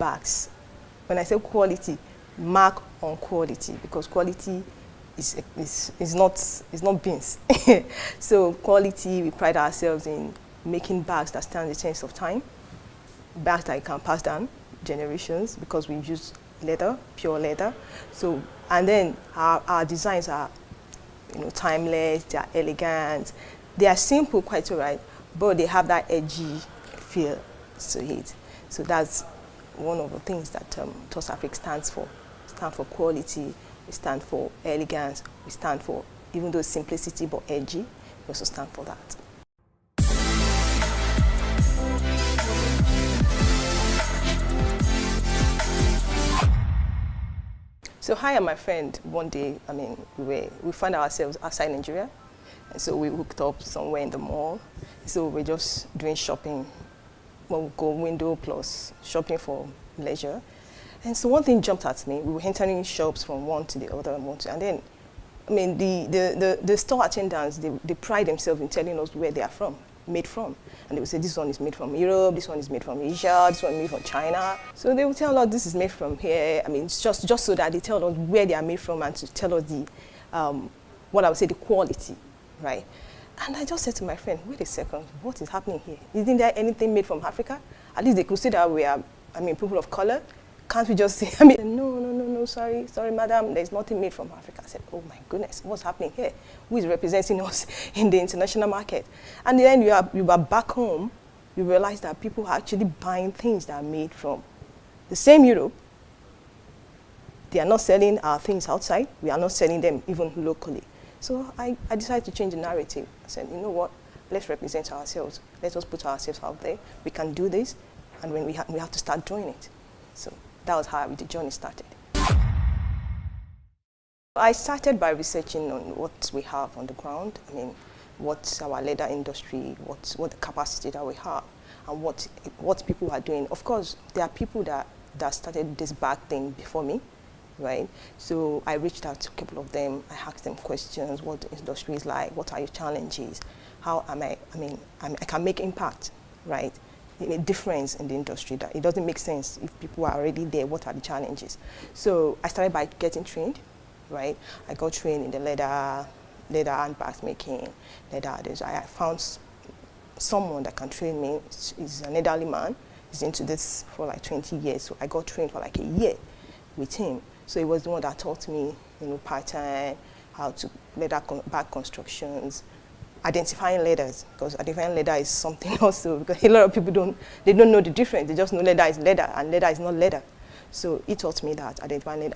bags. When I say quality, mark on quality, because quality is not beans. So quality, we pride ourselves in making bags that stand the test of time, bags that you can pass down generations, because we use leather, pure leather. So, and then our designs are, timeless, they are elegant, they are simple, quite all right, but they have that edgy feel to it. So that's one of the things that TOSAFRIC stands for. We stand for quality, we stand for elegance, we stand for, even though simplicity but edgy, we also stand for that. So I and my friend, one day, we found ourselves outside Nigeria, and so we hooked up somewhere in the mall. So we're just doing shopping. Well, we go window plus shopping for leisure. And so one thing jumped at me. We were entering shops from one to the other, and then, the store attendants, they pride themselves in telling us where they are made from. And they would say, this one is made from Europe, this one is made from Asia, this one is made from China. So they would tell us this is made from here. It's just so that they tell us where they are made from and to tell us the, what I would say, the quality, right? And I just said to my friend, wait a second, what is happening here? Isn't there anything made from Africa? At least they could see that we are, people of color. Can't we just say, no, sorry, madam, there's nothing made from Africa. I said, oh my goodness, what's happening here? Who is representing us in the international market? And then you are back home, you realize that people are actually buying things that are made from the same Europe. They are not selling our things outside. We are not selling them even locally. So I decided to change the narrative. I said, you know what, let's represent ourselves. Let us put ourselves out there. We can do this, and when we have to start doing it. So that was how the journey started. I started by researching on what we have on the ground. What's our leather industry, what the capacity that we have, and what people are doing. Of course, there are people that started this bag thing before me, right? So I reached out to a couple of them. I asked them questions, what the industry is like, what are your challenges, how I can make impact, right? A difference in the industry, that it doesn't make sense if people are already there. What are the challenges? So I started by getting trained, right? I got trained in the leather handbags making, leather. I found someone that can train me. He's an elderly man. He's into this for like 20 years. So I got trained for like a year with him. So he was the one that taught me, pattern, how to leather bag constructions, identifying leathers, because identifying leather is something also, because a lot of people don't know the difference. They just know leather is leather and leather is not leather. So he taught me that, identifying leather.